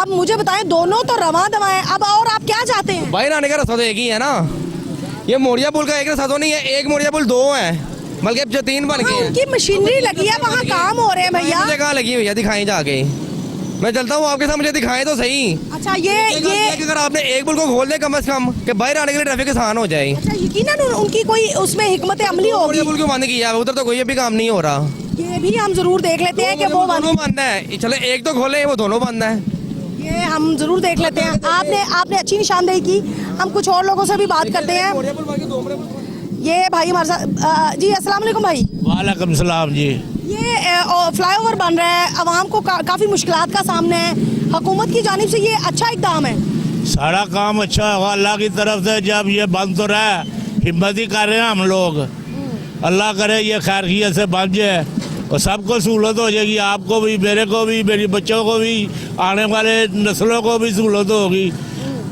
[SPEAKER 1] अब मुझे बताएं, दोनों तो रवा दवा है, अब और आप क्या चाहते हैं?
[SPEAKER 10] बाहर आने का रास्ता तो एक ही है ना, ये मोरिया पुल का एक रास्ता तो नहीं है, एक मोरिया पुल दो है, बल्कि जो 3 बन गए हैं।
[SPEAKER 1] उनकी मशीनरी लगी है, वहाँ काम हो रहे हैं भैया।
[SPEAKER 10] मुझे कहाँ लगी हुई है, दिखाएं जाके, मैं चलता हूँ आपके साथ, मुझे दिखाएं तो सही।
[SPEAKER 1] अच्छा ये
[SPEAKER 10] अगर आपने एक पुल को खोल दे कम से कम, कि बाहर आने के लिए ट्रैफिक आसान हो जाए।
[SPEAKER 1] अच्छा, यकीनन उनकी कोई उसमें हिकमत अमली होगी।
[SPEAKER 10] पुल क्यों बंद किया, उधर तो कोई भी काम नहीं हो रहा।
[SPEAKER 1] ये भी हम जरूर देख लेते हैं कि वो
[SPEAKER 10] बंद है, चले एक तो खोले, वो दोनों बंद है,
[SPEAKER 1] ये हम जरूर देख लेते हैं। आपने अच्छी निशानदेही की, हम कुछ और लोगों से भी बात करते हैं। ये भाई हमारे साथ जी, अस्सलाम वालेकुम भाई।
[SPEAKER 11] वालेकुम सलाम जी।
[SPEAKER 1] ये फ्लाईओवर बन रहा है, आवाम को काफ़ी मुश्किलात का सामना है, हुकूमत की जानिब से ये अच्छा इक़दाम है।
[SPEAKER 11] सारा काम अच्छा होगा अल्लाह की तरफ से, जब ये बंद तो रहा है, हिम्मत ही कर रहे हैं हम लोग, अल्लाह करे ये खैरियत से बन जाए और सबको सहूलत हो जाएगी, आपको भी, मेरे को भी, मेरी बच्चों को भी, आने वाले नस्लों को भी सहूलत होगी।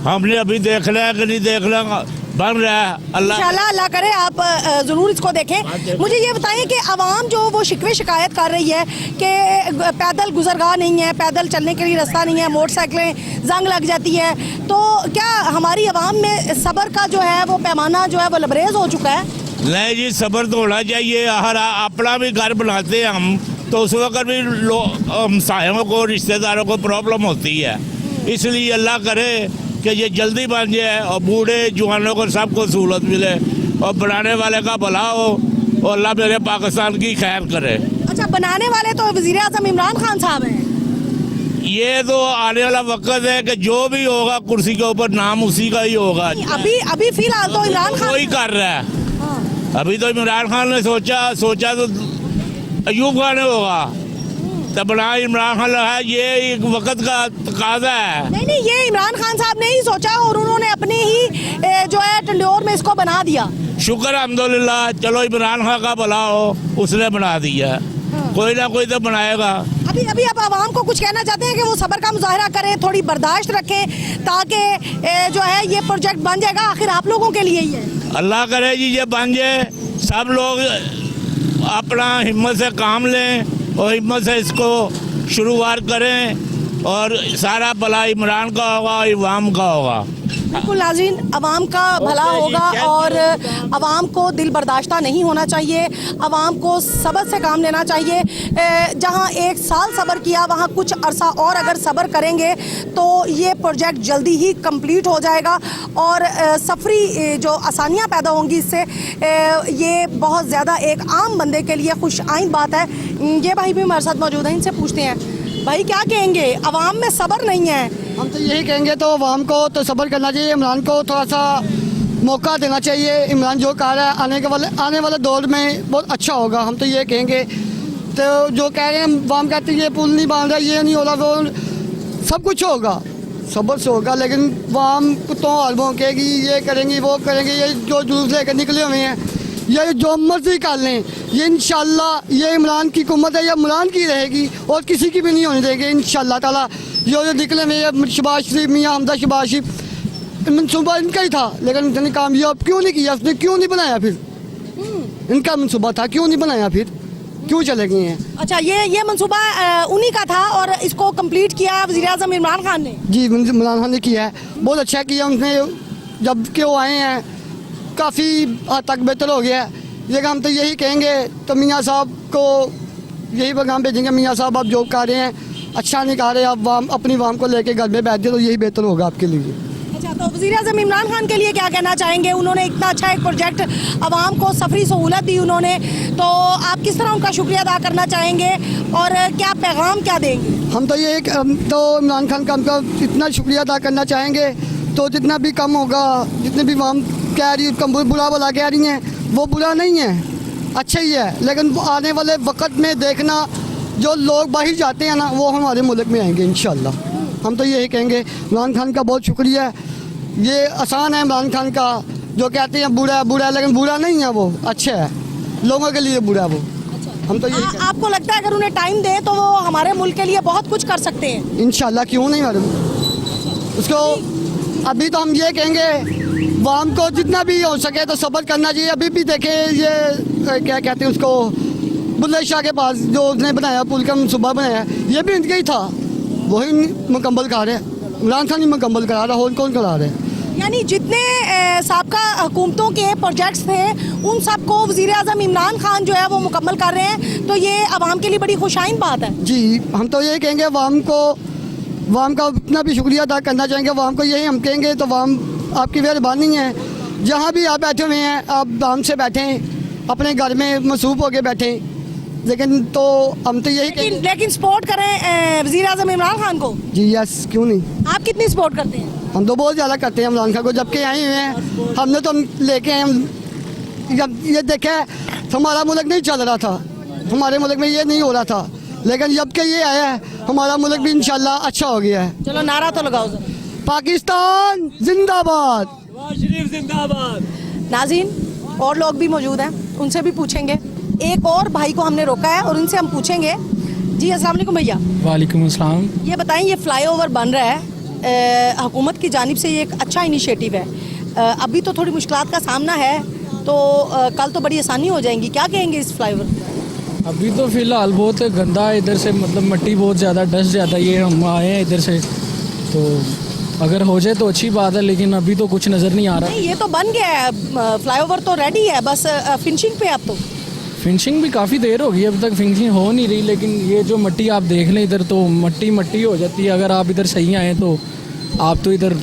[SPEAKER 11] हमने अभी देखना है कि नहीं देखना, बन रहा है,
[SPEAKER 1] अल्लाह करे आप ज़रूर इसको देखें। मुझे ये बताएं कि आवाम जो वो शिकवे शिकायत कर रही है कि पैदल गुजरगाह नहीं है, पैदल चलने के लिए रास्ता नहीं है, मोटरसाइकिलें जंग लग जाती है, तो क्या हमारी आवाम में सब्र का जो है वो पैमाना जो है वो लबरेज हो चुका है?
[SPEAKER 11] नहीं जी, सब्र तो होना चाहिए। हर अपना भी घर बनाते हैं हम, तो उस वक्त भी हमसायों को, रिश्तेदारों को प्रॉब्लम होती है, इसलिए अल्लाह करे कि ये जल्दी बन जाए और बूढ़े जवानों को सबको सहूलत मिले और बनाने वाले का भला हो और अल्लाह मेरे पाकिस्तान की खैर करे।
[SPEAKER 1] अच्छा, बनाने वाले तो वज़ीर आज़म इमरान खान साहब हैं।
[SPEAKER 11] ये तो आने वाला वक्त है कि जो भी होगा कुर्सी के ऊपर नाम उसी का ही होगा।
[SPEAKER 1] अभी फिलहाल तो इमरान खान
[SPEAKER 11] वही कर रहा है। अभी तो इमरान खान ने सोचा तो अयूब खान ने होगा, तब बना इमरान खान है, ये एक वक्त का तकाजा है।
[SPEAKER 1] नहीं, ये इमरान खान साहब ने ही सोचा और उन्होंने अपनी ही जो है टंडोर में इसको बना दिया।
[SPEAKER 11] शुक्र अल्हम्दुलिल्लाह, चलो इमरान खान का भला हो, उसने बना दिया, कोई ना कोई तो बनाएगा।
[SPEAKER 1] अभी आप आवाम को कुछ कहना चाहते हैं कि वो सब्र का मुजाहरा करें, थोड़ी बर्दाश्त रखें, ताकि जो है ये प्रोजेक्ट बन जाएगा, आखिर आप लोगों के लिए ही है।
[SPEAKER 11] अल्लाह करे जी ये बन जाए, सब लोग अपना हिम्मत से काम लें और हिम्मत से इसको शुरुआत करें और सारा भला इमरान का होगा, इमाम का होगा।
[SPEAKER 1] बिल्कुल नाज़रीन, अवाम का भला होगा और अवाम को दिल बर्दाश्ता नहीं होना चाहिए, अवाम को सब्र से काम लेना चाहिए। जहां 1 साल सब्र किया, वहां कुछ अरसा और अगर सब्र करेंगे तो ये प्रोजेक्ट जल्दी ही कंप्लीट हो जाएगा और सफरी जो आसानियां पैदा होंगी इससे, ये बहुत ज़्यादा एक आम बंदे के लिए खुश आइंद बात है। ये भाई भी हमारे साथ मौजूद हैं, इनसे पूछते हैं भाई क्या कहेंगे, अवाम में सब्र नहीं है।
[SPEAKER 12] हम तो यही कहेंगे, तो अवाम को तो सब्र करना चाहिए, इमरान को थोड़ा सा मौका देना चाहिए। इमरान जो कह रहा है आने वाले दौर में बहुत अच्छा होगा, हम तो ये कहेंगे। तो जो कह रहे हैं, अवाम कहते हैं ये पुल नहीं बन रहा, ये नहीं हो रहा, वो सब कुछ होगा, सब्र से होगा, लेकिन अवाम तो हर भोंकेगी, ये करेंगी वो करेंगे, ये जो जुलूस लेकर निकले हुए हैं, ये जो मर्जी कर लें, ये इंशाल्लाह ये इमरान की हुकूमत है, ये इमरान की रहेगी और किसी की भी नहीं होने देंगे इंशाल्लाह ताला। जो निकले में ये शहबाज शरीफ, मियाँ हमजा शहबाज शरीफ, मनसूबा इनका ही था, लेकिन इतने कामयाब क्यों नहीं किया, उसने क्यों नहीं बनाया? फिर इनका मनसूबा था, क्यों नहीं बनाया? फिर क्यों चले गए हैं?
[SPEAKER 1] अच्छा, ये मंसूबा उन्हीं का था और इसको कंप्लीट किया वज़ीर-ए-आज़म इमरान खान ने।
[SPEAKER 12] जी, इमरान खान ने किया है, बहुत अच्छा किया उनने। जब के वो आए हैं काफ़ी हद तक बेहतर हो गया है। लेकिन हम तो यही कहेंगे, तो मियाँ साहब को यही पैगाम भेजेंगे, मियाँ साहब आप जो कर रहे हैं अच्छा नहीं कर रहे, आप वाम अपनी वाम को लेके घर में बैठ जाए तो यही बेहतर होगा आपके लिए।
[SPEAKER 1] अच्छा, तो वज़ीर-ए-आज़म इमरान खान के लिए क्या कहना चाहेंगे? उन्होंने इतना अच्छा एक प्रोजेक्ट आवाम को सफरी सहूलत दी उन्होंने, तो आप किस तरह उनका शुक्रिया अदा करना चाहेंगे और क्या पैगाम क्या देंगे?
[SPEAKER 12] हम तो ये तो इमरान खान का हमका इतना शुक्रिया अदा करना चाहेंगे, तो जितना भी कम होगा, जितने भी वाम कह रही बुरा भला कह रही हैं, वो बुरा नहीं है, अच्छा ही है। लेकिन आने वाले वक्त में देखना, जो लोग बाहर जाते हैं ना, वो हमारे मुल्क में आएंगे इंशाल्लाह। हम तो यही कहेंगे, इमरान खान का बहुत शुक्रिया। ये आसान है इमरान खान का, जो कहते हैं बुरा बुरा, लेकिन बुरा नहीं है, वो अच्छा है, लोगों के लिए बुरा वो। हम तो यही
[SPEAKER 1] आपको लगता है अगर उन्हें टाइम दे तो वो हमारे मुल्क के लिए बहुत कुछ कर सकते हैं?
[SPEAKER 12] इंशाल्लाह, क्यों नहीं मैडम। उसको अभी तो हम ये कहेंगे, वाम को जितना भी हो सके तो सब्र करना चाहिए। अभी भी देखें, ये क्या कहते हैं उसको, बुल्ले शाह के पास जो उसने बनाया पुल का मनसूबा बनाया, ये भी इनका ही था, वही मुकम्मल करा रहे। इमरान खान ही मुकम्मल करा रहा, और कौन करा रहे?
[SPEAKER 1] यानी जितने साबका हुकूमतों के प्रोजेक्ट्स थे उन सबको वज़ीर-ए-आज़म इमरान खान जो है वो मुकम्मल कर रहे हैं, तो ये आवाम के लिए बड़ी खुशाइन बात है।
[SPEAKER 12] जी, हम तो ये कहेंगे, वाम का इतना भी शुक्रिया अदा करना चाहेंगे। वाम को यही हम कहेंगे, तो वाम आपकी मेहरबानी है, जहाँ भी आप बैठे हुए हैं आप आराम से बैठें, अपने घर में मसरूफ़ होकर बैठें। लेकिन तो हम तो यही
[SPEAKER 1] लेकिन सपोर्ट करें वज़ीर-ए-आज़म इमरान खान को।
[SPEAKER 12] जी यस, क्यों नहीं।
[SPEAKER 1] आप कितनी सपोर्ट करते हैं?
[SPEAKER 12] हम तो बहुत ज़्यादा करते हैं इमरान खान को, जबकि आए हुए हैं हमने तो लेके आए। जब ये देखे हमारा मुल्क नहीं चल रहा था, हमारे मुल्क में ये नहीं हो रहा था, लेकिन जब के ये आया है हमारा मुल्क भी इंशाल्लाह अच्छा हो गया है।
[SPEAKER 1] चलो नारा तो लगाओ जरा।
[SPEAKER 12] पाकिस्तान जिंदाबाद,
[SPEAKER 3] शरीफ जिंदाबाद।
[SPEAKER 1] नाज़रीन, और लोग भी मौजूद हैं, उनसे भी पूछेंगे। एक और भाई को हमने रोका है और उनसे हम पूछेंगे। जी अस्सलाम वालेकुम भैया।
[SPEAKER 2] वालेकुम अस्सलाम।
[SPEAKER 1] ये बताएं, ये फ्लाईओवर बन रहा है, हुकूमत की जानिब से ये एक अच्छा इनिशिएटिव है। अभी तो थोड़ी मुश्किलात का सामना है, तो कल तो बड़ी आसानी हो जाएंगी, क्या कहेंगे इस फ्लाईओवर?
[SPEAKER 2] अभी तो फ़िलहाल बहुत गंदा है इधर से, मतलब मिट्टी बहुत ज़्यादा, डस्ट ज़्यादा, ये हम आए हैं इधर से, तो अगर हो जाए तो अच्छी बात है, लेकिन अभी तो कुछ नज़र नहीं आ रहा।
[SPEAKER 1] नहीं, ये तो बन गया है, फ्लाईओवर तो रेडी है, बस फिनिशिंग पे। अब तो
[SPEAKER 2] फिनिशिंग भी काफ़ी देर हो गई, अभी तक फिनिशिंग हो नहीं रही, लेकिन ये जो मिट्टी आप देख लें इधर, तो मट्टी हो जाती है। अगर आप इधर सही आए तो आप तो इधर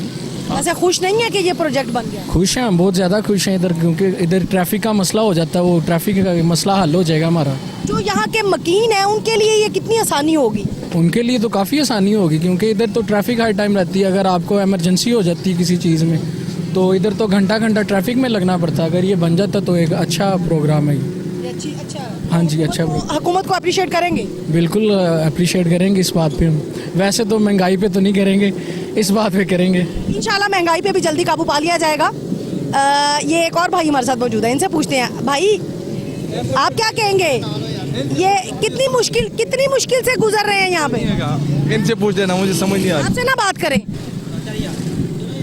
[SPEAKER 1] ऐसे खुश नहीं है कि ये प्रोजेक्ट बन गया?
[SPEAKER 2] खुश हैं हम, बहुत ज़्यादा खुश हैं इधर, क्योंकि इधर ट्रैफिक का मसला हो जाता है, वो ट्रैफिक का मसला हल हो जाएगा हमारा।
[SPEAKER 1] जो यहाँ के मकीन हैं उनके लिए ये कितनी आसानी होगी?
[SPEAKER 2] उनके लिए तो काफ़ी आसानी होगी, क्योंकि इधर तो ट्रैफिक हर टाइम रहती है। अगर आपको इमरजेंसी हो जाती है किसी चीज़ में, तो इधर तो घंटा ट्रैफिक में लगना पड़ता है। अगर ये बन जाता तो एक अच्छा प्रोग्राम है।
[SPEAKER 1] अच्छा,
[SPEAKER 2] हाँ जी, अच्छा।
[SPEAKER 1] हुकूमत को अप्रिशिएट करेंगे?
[SPEAKER 2] बिल्कुल अप्रिशिएट करेंगे इस बात पे। वैसे तो महंगाई पे तो नहीं करेंगे, इस बात पे करेंगे
[SPEAKER 1] इंशाल्लाह। महंगाई पे भी जल्दी काबू पा लिया जाएगा। ये एक और भाई हमारे साथ मौजूद है, इनसे पूछते हैं। भाई, आप क्या कहेंगे, ये कितनी मुश्किल से गुजर रहे हैं यहाँ पे?
[SPEAKER 10] इनसे पूछ लेना, मुझे समझ नहीं आ रहा।
[SPEAKER 1] आपसे ना बात करें,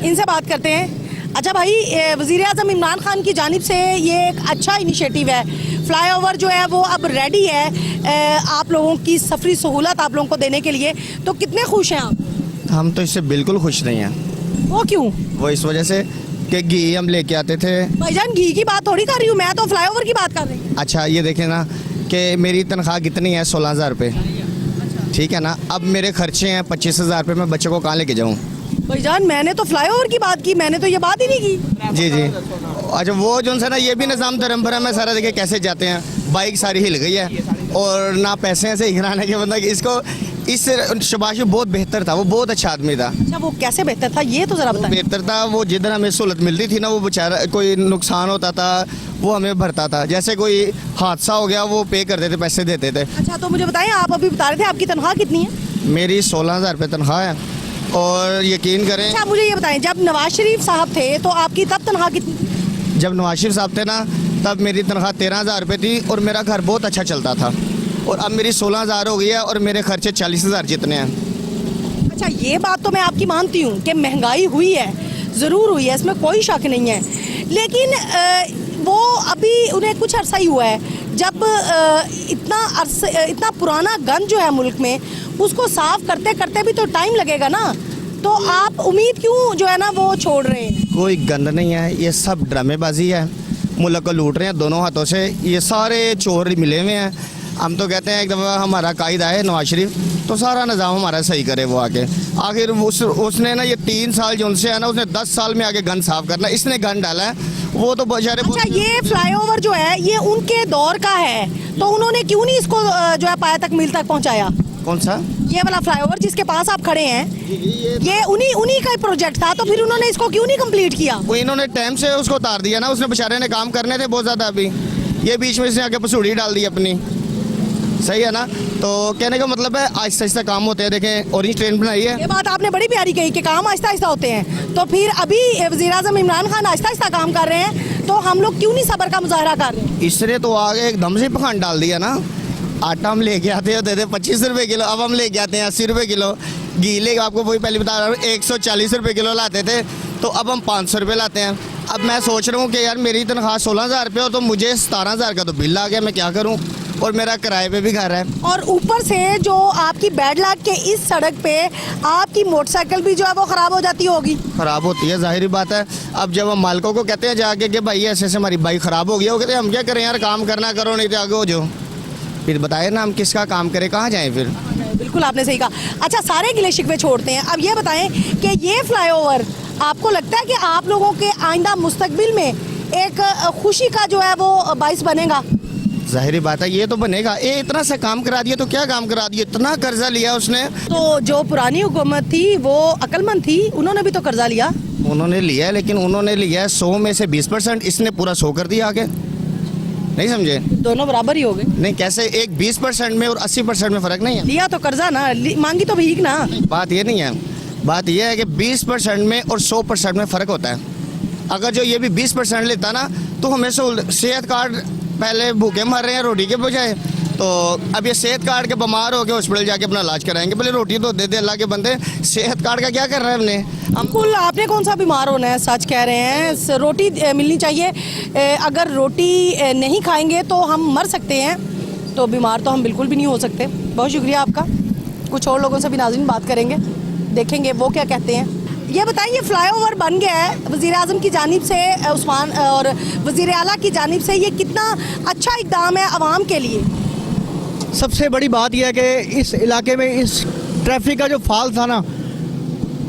[SPEAKER 1] इनसे बात करते हैं। अच्छा भाई, वज़ीर-ए-आज़म इमरान खान की जानिब से ये एक अच्छा इनिशिएटिव है, फ्लाईओवर जो है वो अब रेडी है आप लोगों की सफरी सहूलत आप लोगों को देने के लिए, तो कितने खुश हैं आप?
[SPEAKER 13] हम तो इससे बिल्कुल खुश नहीं हैं।
[SPEAKER 1] वो क्यों?
[SPEAKER 13] वो इस वजह से कि घी हम लेके आते थे।
[SPEAKER 1] भाईजान, घी की बात थोड़ी कर रही हूँ मैं, तो फ्लाईओवर की बात कर रही हूँ।
[SPEAKER 13] अच्छा, ये देखें ना कि मेरी तनख्वाह कितनी है, 16,000 रुपये, ठीक है ना। अब मेरे खर्चे हैं 25,000 रुपये, मैं बच्चे को कहाँ लेके जाऊँ?
[SPEAKER 1] भाईजान, मैंने तो फ्लाईओवर की बात की, मैंने तो ये बात ही नहीं की।
[SPEAKER 13] जी जी। अच्छा, वो जो है ना, ये भी निज़ाम धर्म भरम है सारा। देखिए कैसे जाते हैं, बाइक सारी हिल गई है, और ना पैसे हैं सही कराने के। बंदा इसको इस शबाश बहुत बेहतर था, वो बहुत अच्छा आदमी था।
[SPEAKER 1] अच्छा, वो कैसे बेहतर था, ये तो ज़रा बताएं।
[SPEAKER 13] बेहतर था वो, जिधर हमें सहूलत मिलती थी ना, वो बेचारा कोई नुकसान होता था वो हमें भरता था। जैसे कोई हादसा हो गया वो पे कर देते, पैसे देते थे।
[SPEAKER 1] अच्छा, तो मुझे बताएं, आप अभी बता रहे थे आपकी तनख्वाह कितनी है?
[SPEAKER 13] मेरी 16,000 रुपये तनख्वाह है, और यकीन करें।
[SPEAKER 1] अच्छा, मुझे ये बताएं, जब नवाज शरीफ साहब थे तो आपकी तब तनख्वाह कितनी?
[SPEAKER 13] जब नवाज शरीफ साहब थे ना, तब मेरी तनख्वाह 13,000 रुपये थी और मेरा घर बहुत अच्छा चलता था, और अब मेरी 16,000 हो गई है और मेरे खर्चे 40,000 जितने हैं।
[SPEAKER 1] अच्छा, ये बात तो मैं आपकी मानती हूँ कि महंगाई हुई है, ज़रूर हुई है, इसमें कोई शक नहीं है, लेकिन वो अभी उन्हें कुछ अरसा ही हुआ है, जब इतना पुराना गंद जो है मुल्क में, उसको साफ करते करते भी तो टाइम लगेगा ना, तो आप उम्मीद क्यों जो है ना वो छोड़ रहे हैं?
[SPEAKER 13] कोई गंद नहीं है, ये सब ड्रामेबाजी है, मुल्क को लूट रहे हैं दोनों हाथों से, ये सारे चोर मिले हुए हैं। हम तो कहते हैं एक दफ़ा हमारा कायद आए नवाज शरीफ, तो सारा निज़ाम हमारा सही करे वो आके। आखिर उसने ना ये 3 साल जो उनसे है ना, उसने 10 साल में आगे गंद साफ करना, इसने गंद डाला है, वो तो बेचारे।
[SPEAKER 1] अच्छा, ये फ्लाईओवर जो है ये उनके दौर का है, तो उन्होंने क्यों नहीं इसको जो है पाया तक मील तक पहुंचाया?
[SPEAKER 13] कौन सा?
[SPEAKER 1] ये वाला फ्लाईओवर जिसके पास आप खड़े हैं, ये उन्हीं का ही प्रोजेक्ट था, तो फिर उन्होंने इसको क्यों नहीं कंप्लीट किया?
[SPEAKER 13] वो इन्होंने टाइम से उसको उतार दिया ना, उसने बेचारे ने काम करने थे बहुत ज़्यादा, अभी ये बीच में इसने आके पसूड़ी डाल दी अपनी, सही है ना? तो कहने का मतलब है आहिस्ता आहिस्ता काम होते हैं। देखें ऑरेंज ट्रेन बनाई है,
[SPEAKER 1] ये बात आपने बड़ी प्यारी कही कि काम आहिस्ता आहिस्ता होते हैं, तो फिर अभी वज़ीर-ए-आज़म इमरान खान आहिस्ता आहिस्ता काम कर रहे हैं, तो हम लोग क्यों नहीं सब्र का मुजाहरा कर रहे हैं?
[SPEAKER 13] इसने तो आगे एकदम से पखंड डाल दिया ना। आटा हम लेके आते होते थे 25 रुपये किलो, अब हम लेके आते हैं 80 रुपये किलो। घी ले आपको वही पहले बता रहा हूँ 140 रुपये किलो लाते थे, तो अब हम 500 रुपये लाते हैं। अब मैं सोच रहा हूँ कि यार मेरी तनख्वाह 16,000 रुपये हो, तो मुझे 17,000 का तो बिल आ गया, मैं क्या करूँ, और मेरा किराए पे भी घर है।
[SPEAKER 1] और ऊपर से जो आपकी बैड लक के इस सड़क पे आपकी मोटरसाइकिल भी जो है वो ख़राब हो जाती होगी।
[SPEAKER 13] ख़राब होती है, जाहिर बात है। अब जब हम मालिकों को कहते हैं जाके कि भाई ऐसे ऐसे हमारी बाइक ख़राब हो गई है, वो कहते हैं हम क्या करें यार, काम करना करो, नहीं तो आगे हो जाओ। फिर बताए ना हम किसका काम करें, कहाँ जाएँ फिर?
[SPEAKER 1] बिल्कुल आपने सही कहा। अच्छा, सारे गिले शिकवे छोड़ते हैं, अब ये बताएं कि ये फ्लाईओवर आपको लगता है कि आप लोगों के आइंदा मुस्तकबिल में एक खुशी का जो है वो बाइस बनेगा?
[SPEAKER 13] जाहिर बात है, ये तो बनेगा। ये इतना सा काम करा दिया तो क्या काम करा दिया, इतना कर्जा लिया उसने।
[SPEAKER 1] तो जो पुरानी हुकूमत थी वो अक्लमंद थी, उन्होंने भी तो कर्जा लिया।
[SPEAKER 13] उन्होंने लिया है, लेकिन उन्होंने लिया है 100 में से 20%, इसने पूरा 100 कर दिया आगे, नहीं समझे?
[SPEAKER 1] दोनों बराबर ही हो गए।
[SPEAKER 13] नहीं, कैसे? एक 20% में और 80% में फ़र्क नहीं है।
[SPEAKER 1] लिया तो कर्जा ना, मांगी तो भीख ना।
[SPEAKER 13] बात ये नहीं है, बात ये है कि 20% में और 100% में फ़र्क होता है। अगर जो ये भी 20% लेता ना, तो हमें सेहत कार्ड, पहले भूखे मर रहे हैं रोटी के बजाय, तो अब ये सेहत कार्ड के बीमार हो के हॉस्पिटल जाके अपना इलाज कराएंगे। पहले रोटी तो दे दे अल्लाह के बंदे, सेहत कार्ड का क्या कर रहा है हमने?
[SPEAKER 1] बिल्कुल, आपने कौन सा बीमार होना है, सच कह रहे हैं। रोटी मिलनी चाहिए, अगर रोटी नहीं खाएंगे तो हम मर सकते हैं, तो बीमार तो हम बिल्कुल भी नहीं हो सकते। बहुत शुक्रिया आपका। कुछ और लोगों से भी नाज़रीन बात करेंगे, देखेंगे वो क्या कहते हैं। ये बताइए, ये फ्लाईओवर बन गया है वज़ीर-ए-आज़म की जानिब से, उस्मान और वज़ीर आला की जानिब से, ये कितना अच्छा इक़दाम है आवाम के लिए?
[SPEAKER 14] सबसे बड़ी बात यह है कि इस इलाके में इस ट्रैफिक का जो फाल था ना,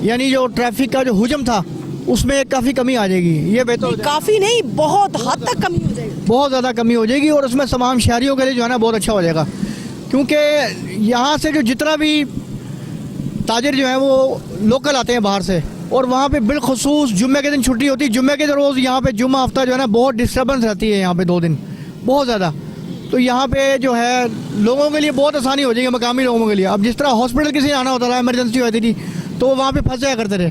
[SPEAKER 14] यानी जो ट्रैफिक का जो हुजम था, उसमें काफ़ी कमी आ जाएगी। ये बेहतर,
[SPEAKER 1] काफ़ी नहीं, बहुत हद तक कमी हो जाएगी,
[SPEAKER 14] बहुत ज़्यादा कमी हो जाएगी, और उसमें तमाम शहरियों के लिए जो है ना बहुत अच्छा हो जाएगा, क्योंकि यहाँ से जो जितना भी ताजिर जो है वो लोकल आते हैं बाहर से, और वहाँ पे बिलखसूस जुम्मे के दिन छुट्टी होती है। जुम्मे के रोज़ यहाँ पे जुम्मा हफ्ता जो है ना बहुत डिस्टर्बेंस रहती है यहाँ पे 2 दिन, बहुत ज़्यादा। तो यहाँ पे जो है लोगों के लिए बहुत आसानी हो जाएगी, मकामी लोगों के लिए। अब जिस तरह हॉस्पिटल किसी आना होता था, इमरजेंसी होती थी, तो वो वहाँ पे फंस जाया करते थे,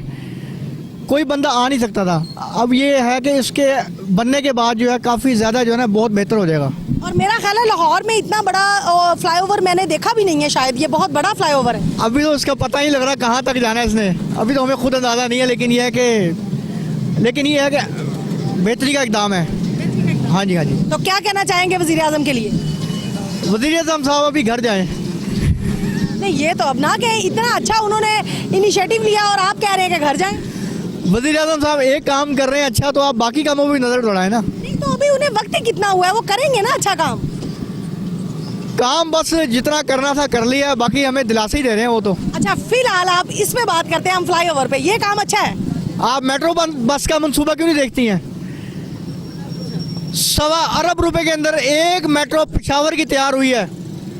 [SPEAKER 14] कोई बंदा आ नहीं सकता था। अब ये है कि इसके बनने के बाद जो है काफ़ी ज़्यादा जो है ना बहुत बेहतर हो जाएगा।
[SPEAKER 1] और मेरा ख्याल है लाहौर में इतना बड़ा फ्लाईओवर मैंने देखा भी नहीं है, शायद ये बहुत बड़ा फ्लाईओवर है।
[SPEAKER 14] अभी तो उसका पता ही लग रहा कहाँ तक जाना है इसने, अभी तो हमें खुद अंदाज़ा नहीं है, लेकिन ये है कि बेहतरी का इक़दाम है। हाँ जी, हाँ जी।
[SPEAKER 1] तो क्या कहना चाहेंगे वज़ीर-ए-आज़म के लिए?
[SPEAKER 14] वज़ीर-ए-आज़म साहब अभी घर जाएं।
[SPEAKER 1] नहीं, ये तो अब ना कि इतना अच्छा उन्होंने इनिशिएटिव लिया और आप कह रहे हैं कि घर जाएं।
[SPEAKER 14] वज़ीर-ए-आज़म साहब एक काम कर रहे हैं अच्छा, तो आप बाकी कामों पर भी नज़र दौड़ाएं ना।
[SPEAKER 1] नहीं, तो अभी उन्हें वक्त ही कितना हुआ है, वो करेंगे ना अच्छा काम
[SPEAKER 14] बस जितना करना था कर लिया, बाकी हमें दिलासा ही दे रहे हैं वो तो।
[SPEAKER 1] अच्छा, फिलहाल आप इसमें बात करते हैं हम फ्लाईओवर पे, ये काम अच्छा है।
[SPEAKER 14] आप मेट्रो बस का मंसूबा क्यों नहीं देखती हैं? 1.25 अरब रुपए के अंदर एक मेट्रो पेशावर की तैयार हुई है।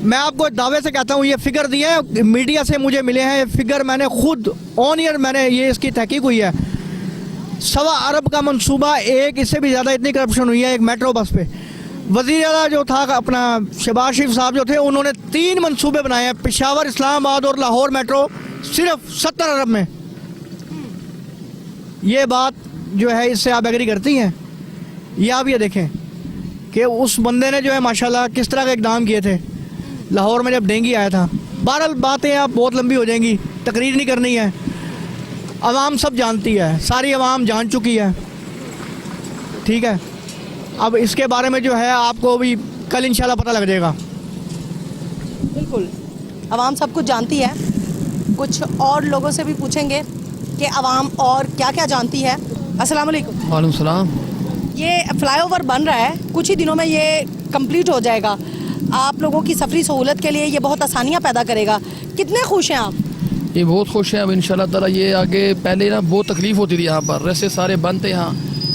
[SPEAKER 14] मैं आपको दावे से कहता हूँ, ये फिगर दिए हैं, मीडिया से मुझे मिले हैं, ये फिगर मैंने खुद ऑन ईयर मैंने ये इसकी तहकीक हुई है। 1.25 अरब का मंसूबा, एक इससे भी ज़्यादा इतनी करप्शन हुई है एक मेट्रो बस पे। वज़ीर आला जो था अपना शहबाज शरीफ साहब जो थे, उन्होंने 3 मंसूबे बनाए हैं, पेशावर, इस्लामाबाद और लाहौर मेट्रो, सिर्फ 70 अरब में। ये बात जो है इससे आप एग्री करती हैं? या आप ये देखें कि उस बंदे ने जो है माशाल्लाह किस तरह के इकदाम किए थे लाहौर में जब डेंगू आया था। बहरहाल बातें अब बहुत लंबी हो जाएंगी, तकरीर नहीं करनी है। आवाम सब जानती है, सारी आवाम जान चुकी है, ठीक है। अब इसके बारे में जो है आपको भी कल इंशाल्लाह पता लग जाएगा।
[SPEAKER 1] बिल्कुल, आवाम सब कुछ जानती है। कुछ और लोगों से भी पूछेंगे कि आवाम और क्या क्या जानती है। अस्सलाम वालेकुम।
[SPEAKER 10] वालेकुम सलाम।
[SPEAKER 1] ये फ्लाईओवर बन रहा है, कुछ ही दिनों में ये कंप्लीट हो जाएगा। आप लोगों की सफरी सहूलत के लिए ये बहुत आसानियाँ पैदा करेगा। कितने खुश हैं आप?
[SPEAKER 10] ये बहुत खुश हैं अब इंशाल्लाह ताला। ये आगे पहले ना बहुत तकलीफ होती थी यहाँ पर, रास्ते सारे बंद थे यहाँ।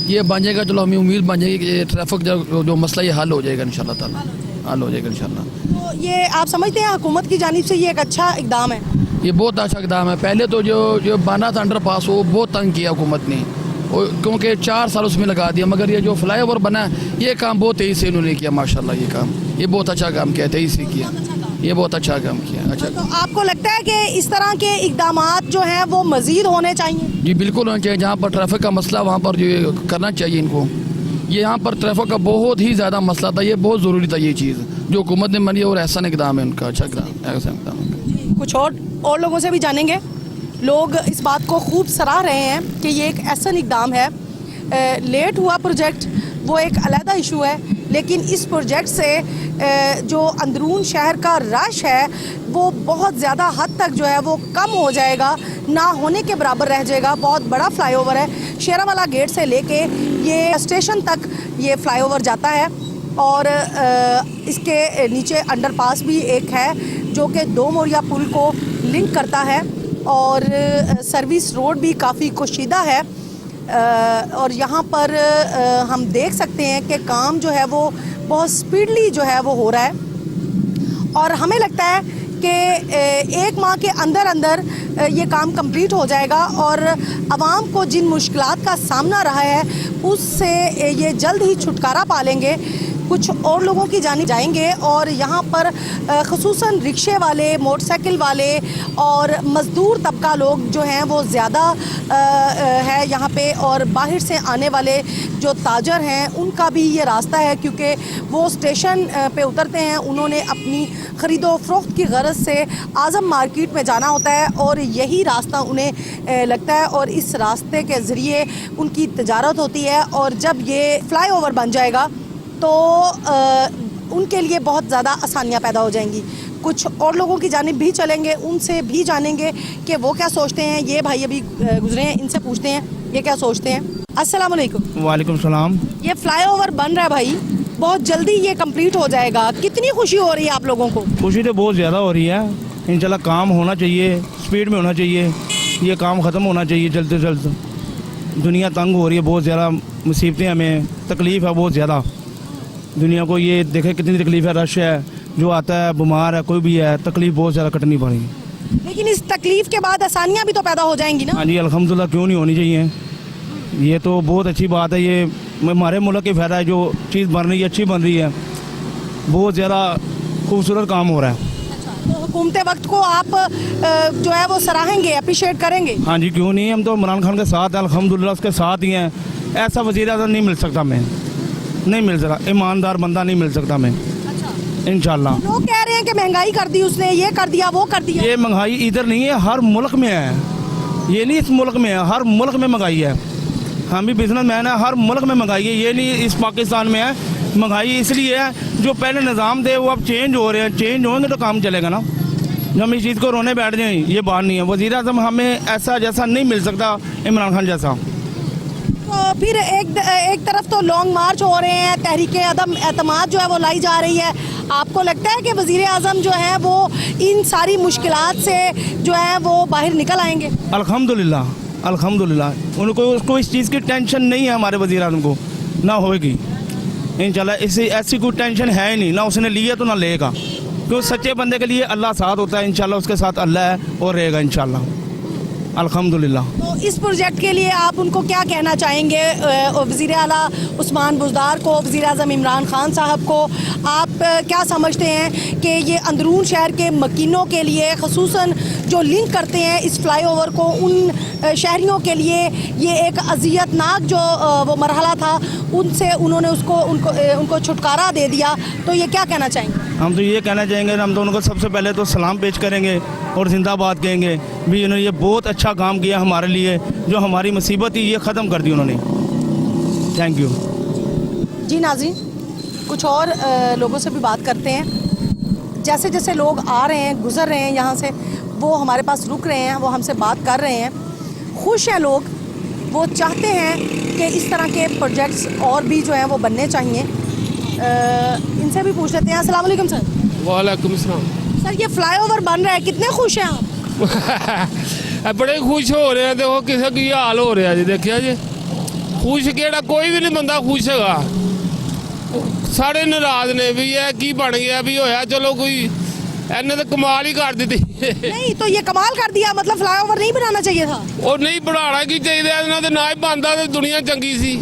[SPEAKER 10] ये बन जाएगा, चलो हमें उम्मीद बन जाएगी कि ये ट्रैफिक जो मसला ये हल हो जाएगा इंशाल्लाह ताला, हल हो जाएगा इंशाल्लाह।
[SPEAKER 1] तो ये आप समझते हैं हुकूमत की जानिब से ये एक अच्छा इकदाम है?
[SPEAKER 10] ये बहुत अच्छा इकदाम है। पहले तो जो बना था अंडर पास वो बहुत तंग किया हुकूमत ने, क्योंकि 4 साल उसमें लगा दिया। मगर ये जो फ्लाईओवर बना है ये काम बहुत तेज़ी से इन्होंने किया माशाल्लाह। ये काम ये बहुत अच्छा काम किया, तेज़ी से किया, ये बहुत अच्छा काम किया। अच्छा,
[SPEAKER 1] तो आपको लगता है कि इस तरह के इकदामात जो हैं वो मज़ीद होने चाहिए?
[SPEAKER 10] जी बिल्कुल होना चाहिए। जहाँ पर ट्रैफिक का मसला वहाँ पर जो करना चाहिए इनको। ये यहाँ पर ट्रैफिक का बहुत ही ज़्यादा मसला था, ये बहुत ज़रूरी था ये चीज़ जो हुकूमत ने मानी और एहसन इकदाम है उनका, अच्छा ऐसा इकदाम।
[SPEAKER 1] कुछ और लोगों से भी जानेंगे। लोग इस बात को खूब सराह रहे हैं कि ये एक एहसन इकदाम है। लेट हुआ प्रोजेक्ट वो एक अलहदा इशू है, लेकिन इस प्रोजेक्ट से जो अंदरून शहर का रश है वो बहुत ज़्यादा हद तक जो है वो कम हो जाएगा, ना होने के बराबर रह जाएगा। बहुत बड़ा फ्लाईओवर है, शेरावाला गेट से लेके ये स्टेशन तक ये फ्लाईओवर जाता है और इसके नीचे अंडरपास भी एक है जो कि 2 मोरिया पुल को लिंक करता है और सर्विस रोड भी काफ़ी कुशीदा है। और यहाँ पर हम देख सकते हैं कि काम जो है वो बहुत स्पीडली जो है वो हो रहा है और हमें लगता है कि 1 माह के अंदर अंदर ये काम कंप्लीट हो जाएगा और आवाम को जिन मुश्किलात का सामना रहा है उससे ये जल्द ही छुटकारा पा लेंगे। कुछ और लोगों की जानिब जाएंगे और यहाँ पर ख़ुसूसन रिक्शे वाले, मोटरसाइकिल वाले और मज़दूर तबका लोग जो हैं वो ज़्यादा है यहाँ पे, और बाहर से आने वाले जो ताजर हैं उनका भी ये रास्ता है क्योंकि वो स्टेशन पे उतरते हैं, उन्होंने अपनी ख़रीदो फ़रोख्त की गरज से आज़म मार्केट में जाना होता है और यही रास्ता उन्हें लगता है और इस रास्ते के ज़रिए उनकी तजारत होती है। और जब ये फ्लाईओवर बन जाएगा तो उनके लिए बहुत ज़्यादा आसानियाँ पैदा हो जाएंगी। कुछ और लोगों की जानिब भी चलेंगे, उनसे भी जानेंगे कि वो क्या सोचते हैं। ये भाई अभी गुजरे हैं, इनसे पूछते हैं ये क्या सोचते हैं। अस्सलाम वालेकुम।
[SPEAKER 15] वालेकुम सलाम।
[SPEAKER 1] ये फ्लाईओवर बन रहा है भाई, बहुत जल्दी ये कंप्लीट हो जाएगा, कितनी खुशी हो रही है आप लोगों को?
[SPEAKER 15] खुशी तो बहुत ज़्यादा हो रही है। इंशाल्लाह काम होना चाहिए, स्पीड में होना चाहिए, ये काम ख़त्म होना चाहिए जल्द से जल्द। दुनिया तंग हो रही है, बहुत ज़्यादा मुसीबतें, हमें तकलीफ़ है बहुत ज़्यादा। दुनिया को ये देखे कितनी तकलीफ़ है, रश है, जो आता है बीमार है, कोई भी है, तकलीफ़ बहुत ज़्यादा कटनी पड़ी।
[SPEAKER 1] लेकिन इस तकलीफ़ के बाद आसानियाँ भी तो पैदा हो जाएंगी ना?
[SPEAKER 15] हाँ जी, अल्हम्दुलिल्लाह, क्यों नहीं होनी चाहिए। ये तो बहुत अच्छी बात है, ये हमारे मुल्क के फ़ायदा है। जो चीज़ बन रही है अच्छी बन रही है, बहुत ज़्यादा खूबसूरत काम हो रहा है।
[SPEAKER 1] तो हुकूमत वक्त को आप जो है वो सराहेंगे, अप्रिशिएट करेंगे?
[SPEAKER 15] हाँ जी, क्यों नहीं, हम तो इमरान खान के साथ हैं, अल्हम्दुलिल्लाह उसके साथ ही हैं। ऐसा वज़ीर आज़म नहीं मिल सकता, मैं नहीं मिल सकता, ईमानदार बंदा नहीं मिल सकता मैं। इंशाल्लाह।
[SPEAKER 1] लोग कह रहे हैं कि महंगाई कर दी उसने, ये कर दिया, वो कर दिया।
[SPEAKER 15] ये महंगाई इधर नहीं है, हर मुल्क में है। ये नहीं इस मुल्क में है, हर मुल्क में महंगाई है। हम भी बिजनेसमैन है, हर मुल्क में महंगाई है। ये नहीं इस पाकिस्तान में है। महंगाई इसलिए है जो पहले निज़ाम थे वो अब चेंज हो रहे हैं, चेंज होंगे तो काम चलेगा ना। हम इस चीज़ को रोने बैठ जाएं, ये बात नहीं है। वज़ीर आज़म हमें ऐसा जैसा नहीं मिल सकता, इमरान खान जैसा।
[SPEAKER 1] तो फिर एक तरफ तो लॉन्ग मार्च हो रहे हैं, तहरीक अदम एतमाद जो है वो लाई जा रही है। आपको लगता है कि वज़ीर आज़म जो है वो इन सारी मुश्किलात से जो है वो बाहर निकल आएंगे?
[SPEAKER 15] अल्हम्दुलिल्लाह, अल्हम्दुलिल्लाह। उसको इस चीज़ की टेंशन नहीं है, हमारे वज़ीर आज़म को ना होगी इंशाल्लाह। इससे ऐसी कोई टेंशन है ही नहीं, ना उसने लिया तो ना लेगा, क्योंकि सच्चे बंदे के लिए अल्लाह साथ होता है। इंशाल्लाह उसके साथ अल्लाह है और रहेगा इंशाल्लाह, अल्हम्दुलिल्लाह।
[SPEAKER 1] तो इस प्रोजेक्ट के लिए आप उनको क्या कहना चाहेंगे? वज़ीर आला उस्मान बुज़दार को, वज़ीर आज़म इमरान खान साहब को, आप क्या समझते हैं कि ये अंदरून शहर के मकीनों के लिए, ख़ुसूसन जो लिंक करते हैं इस फ्लाईओवर को, उन शहरियों के लिए ये एक अज़ियतनाक जो वो मरहला था, उनसे उन्होंने उनको छुटकारा दे दिया, तो ये क्या कहना चाहेंगे?
[SPEAKER 15] हम तो ये कहना चाहेंगे, हम तो उनको सबसे पहले तो सलाम पेश करेंगे और जिंदाबाद कहेंगे भी। उन्होंने ये बहुत अच्छा काम किया हमारे लिए, जो हमारी मुसीबत थी ये ख़त्म कर दी उन्होंने। थैंक यू
[SPEAKER 1] जी। नाज़रीन, कुछ और लोगों से भी बात करते हैं। जैसे जैसे लोग आ रहे हैं, गुज़र रहे हैं यहाँ से, वो हमारे पास रुक रहे हैं, वो हमसे बात कर रहे हैं। खुश हैं लोग, वो चाहते हैं कि इस तरह के प्रोजेक्ट्स और भी जो हैं वो बनने चाहिए। इनसे भी पूछ लेते हैं। अस्सलाम वालेकुम सर।
[SPEAKER 16] वालेकुम सलाम।
[SPEAKER 1] सर, ये फ्लाईओवर बन रहा है, कितने खुश हैं आप?
[SPEAKER 16] बड़े खुश हो रहे हैं। देखो किसी की हाल हो रहा जी, देखिए जी, खुश केड़ा कोई भी नहीं बंदा खुश हैगा, सारे नाराज ने भी है की बन गया भी होया, चलो कोई इन्हें तो कमाल ही कर दी थी।
[SPEAKER 1] नहीं तो ये कमाल कर दिया, मतलब फ्लाईओवर नहीं बनाना चाहिए था।
[SPEAKER 16] और नहीं बनाना की चाहिए, इन्हों तो ना ही बनता तो दुनिया चंगी सी,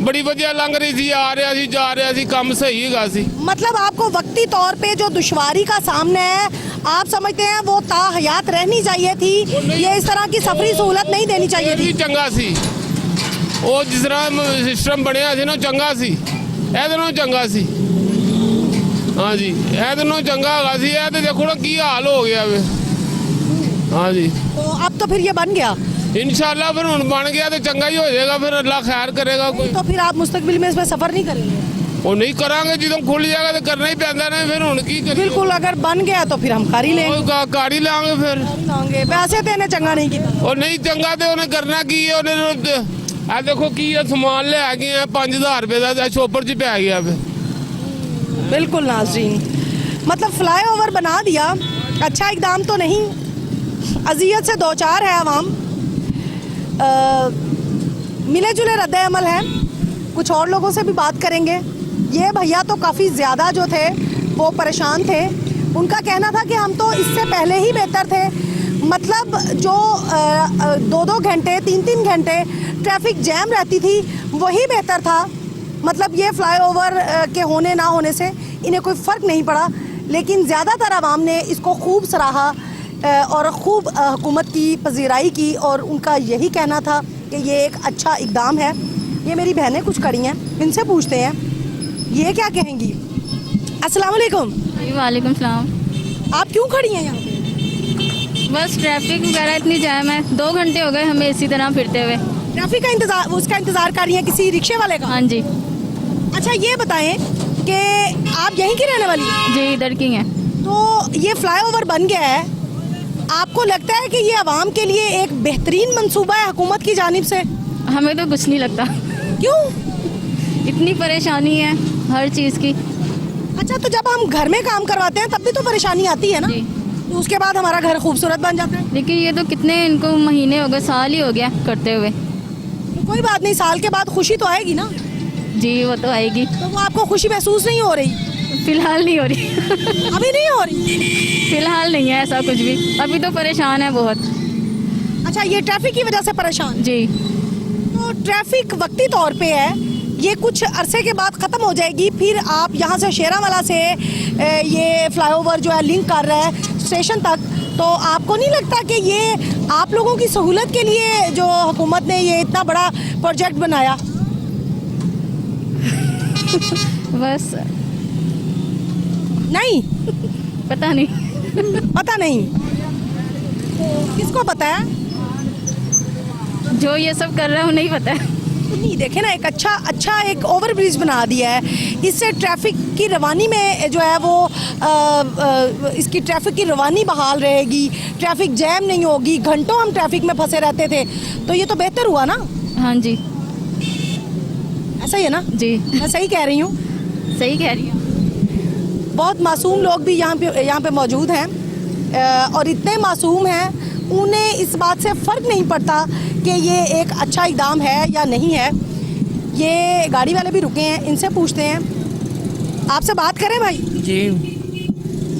[SPEAKER 16] बड़ी वधिया लंघ रही थी, आ रहा सी, जा रहा सी, काम सही है सी।
[SPEAKER 1] मतलब आपको वक्ती तौर पे जो दुश्वारी का सामना है, आप समझते हैं वो ताहयात रहनी चाहिए थी, ये इस तरह की सफरी सहूलत नहीं देनी चाहिए थी।
[SPEAKER 16] चंगा सी वो जिस तरह सिस्टम बनया सी ना, चंगा सी, ਇਹਦੇ ਚੰਗਾ ਸੀ। हाँ जी, ਇਹਦੇ चंगा ਹੈਗਾ ਸੀ। ਇਹ ਤੇ ਦੇਖੋ ਨਾ ਕੀ ਹਾਲ ਹੋ ਗਿਆ ਵੇ। हाँ जी,
[SPEAKER 1] तो अब तो फिर ये बन गया
[SPEAKER 16] इंशाल्लाह, फिर हुन बन गया तो चंगा ही हो जाएगा, फिर अल्लाह खैर करेगा कोई।
[SPEAKER 1] तो फिर आप मुस्तकबिल में इसमें सफर नहीं करेंगे?
[SPEAKER 16] वो नहीं करांगे, ਜਦੋਂ खुल जाएगा तो करना ही पैंदा ना, फिर हुन की करें।
[SPEAKER 1] बिल्कुल, अगर बन गया तो फिर हम कर ही लेंगे,
[SPEAKER 16] गाड़ी लांगे फिर
[SPEAKER 1] लांगे। वैसे तो इन्हें चंगा नहीं किया।
[SPEAKER 16] और नहीं चंगा तो उन्हें करना की है, उन्हें आ देखो की है, समान ले आ गए हैं 5000 रुपए का, चोपर च पै गया फिर।
[SPEAKER 1] बिल्कुल नाज़रीन, मतलब फ्लाईओवर बना दिया, अच्छा इकदाम तो नहीं, अजियत से दो चार है आवाम, मिले जुले रद्द अमल है। कुछ और लोगों से भी बात करेंगे। ये भैया तो काफ़ी ज़्यादा जो थे वो परेशान थे, उनका कहना था कि हम तो इससे पहले ही बेहतर थे, मतलब जो 2-2 घंटे 3-3 घंटे ट्रैफिक जैम रहती थी वही बेहतर था। मतलब ये फ्लाईओवर के होने ना होने से इन्हें कोई फ़र्क नहीं पड़ा, लेकिन ज़्यादातर आवाम ने इसको खूब सराहा और ख़ूब हुकूमत की पजीराई की, और उनका यही कहना था कि ये एक अच्छा इकदाम है। ये मेरी बहनें कुछ खड़ी हैं, इनसे पूछते हैं ये क्या कहेंगी। अस्सलाम वालेकुम।
[SPEAKER 17] वालेकुम सलाम।
[SPEAKER 1] आप क्यों खड़ी हैं यहाँ पे?
[SPEAKER 17] बस ट्रैफिक वगैरह इतनी जैम है, 2 घंटे हो गए हमें इसी तरह फिरते हुए।
[SPEAKER 1] ट्रैफिक का इंतजार, उसका इंतजार कर रही हैं किसी रिक्शे वाले का?
[SPEAKER 17] हाँ जी।
[SPEAKER 1] अच्छा ये बताएं कि आप यहीं की रहने वाली हैं?
[SPEAKER 17] जी, इधर की हैं।
[SPEAKER 1] तो ये फ्लाईओवर बन गया है, आपको लगता है कि ये आवाम के लिए एक बेहतरीन मंसूबा है हुकूमत की जानिब से?
[SPEAKER 17] हमें तो कुछ नहीं लगता।
[SPEAKER 1] क्यों?
[SPEAKER 17] इतनी परेशानी है हर चीज़ की।
[SPEAKER 1] अच्छा, तो जब हम घर में काम करवाते हैं तब भी तो परेशानी आती है ना? तो उसके बाद हमारा घर खूबसूरत बन जाता है।
[SPEAKER 17] लेकिन ये तो कितने इनको महीने हो गए, साल ही हो गया करते हुए।
[SPEAKER 1] तो कोई बात नहीं, साल के बाद खुशी तो आएगी ना?
[SPEAKER 17] जी, वो तो आएगी।
[SPEAKER 1] तो वो आपको खुशी महसूस नहीं हो रही?
[SPEAKER 17] फिलहाल नहीं हो रही।
[SPEAKER 1] अभी नहीं हो रही?
[SPEAKER 17] फिलहाल नहीं है ऐसा कुछ भी, अभी तो परेशान है बहुत।
[SPEAKER 1] अच्छा, ये ट्रैफिक की वजह से परेशान?
[SPEAKER 17] जी।
[SPEAKER 1] तो ट्रैफिक वक्ती तौर पे है, ये कुछ अरसे के बाद ख़त्म हो जाएगी, फिर आप यहाँ से शेरावाला से ये फ्लाईओवर जो है लिंक कर रहा है स्टेशन तक, तो आपको नहीं लगता कि ये आप लोगों की सहूलत के लिए जो हुकूमत ने ये इतना बड़ा प्रोजेक्ट बनाया?
[SPEAKER 17] बस
[SPEAKER 1] नहीं
[SPEAKER 17] पता नहीं।
[SPEAKER 1] पता नहीं, तो किसको पता है?
[SPEAKER 17] जो ये सब कर रहा है उन्हें ही पता है।
[SPEAKER 1] नहीं, देखे ना, एक अच्छा एक ओवर ब्रिज बना दिया है, इससे ट्रैफिक की रवानी में जो है वो इसकी ट्रैफिक की रवानी बहाल रहेगी, ट्रैफिक जैम नहीं होगी। घंटों हम ट्रैफिक में फंसे रहते थे, तो ये तो बेहतर हुआ ना?
[SPEAKER 17] हाँ जी,
[SPEAKER 1] ऐसा ही है ना?
[SPEAKER 17] जी,
[SPEAKER 1] मैं सही कह रही हूँ?
[SPEAKER 17] सही कह रही हूँ।
[SPEAKER 1] बहुत मासूम लोग भी यहाँ पे मौजूद हैं, और इतने मासूम हैं, उन्हें इस बात से फ़र्क नहीं पड़ता कि ये एक अच्छा इक़दाम है या नहीं है। ये गाड़ी वाले भी रुके हैं, इनसे पूछते हैं। आपसे बात करें भाई
[SPEAKER 18] जी।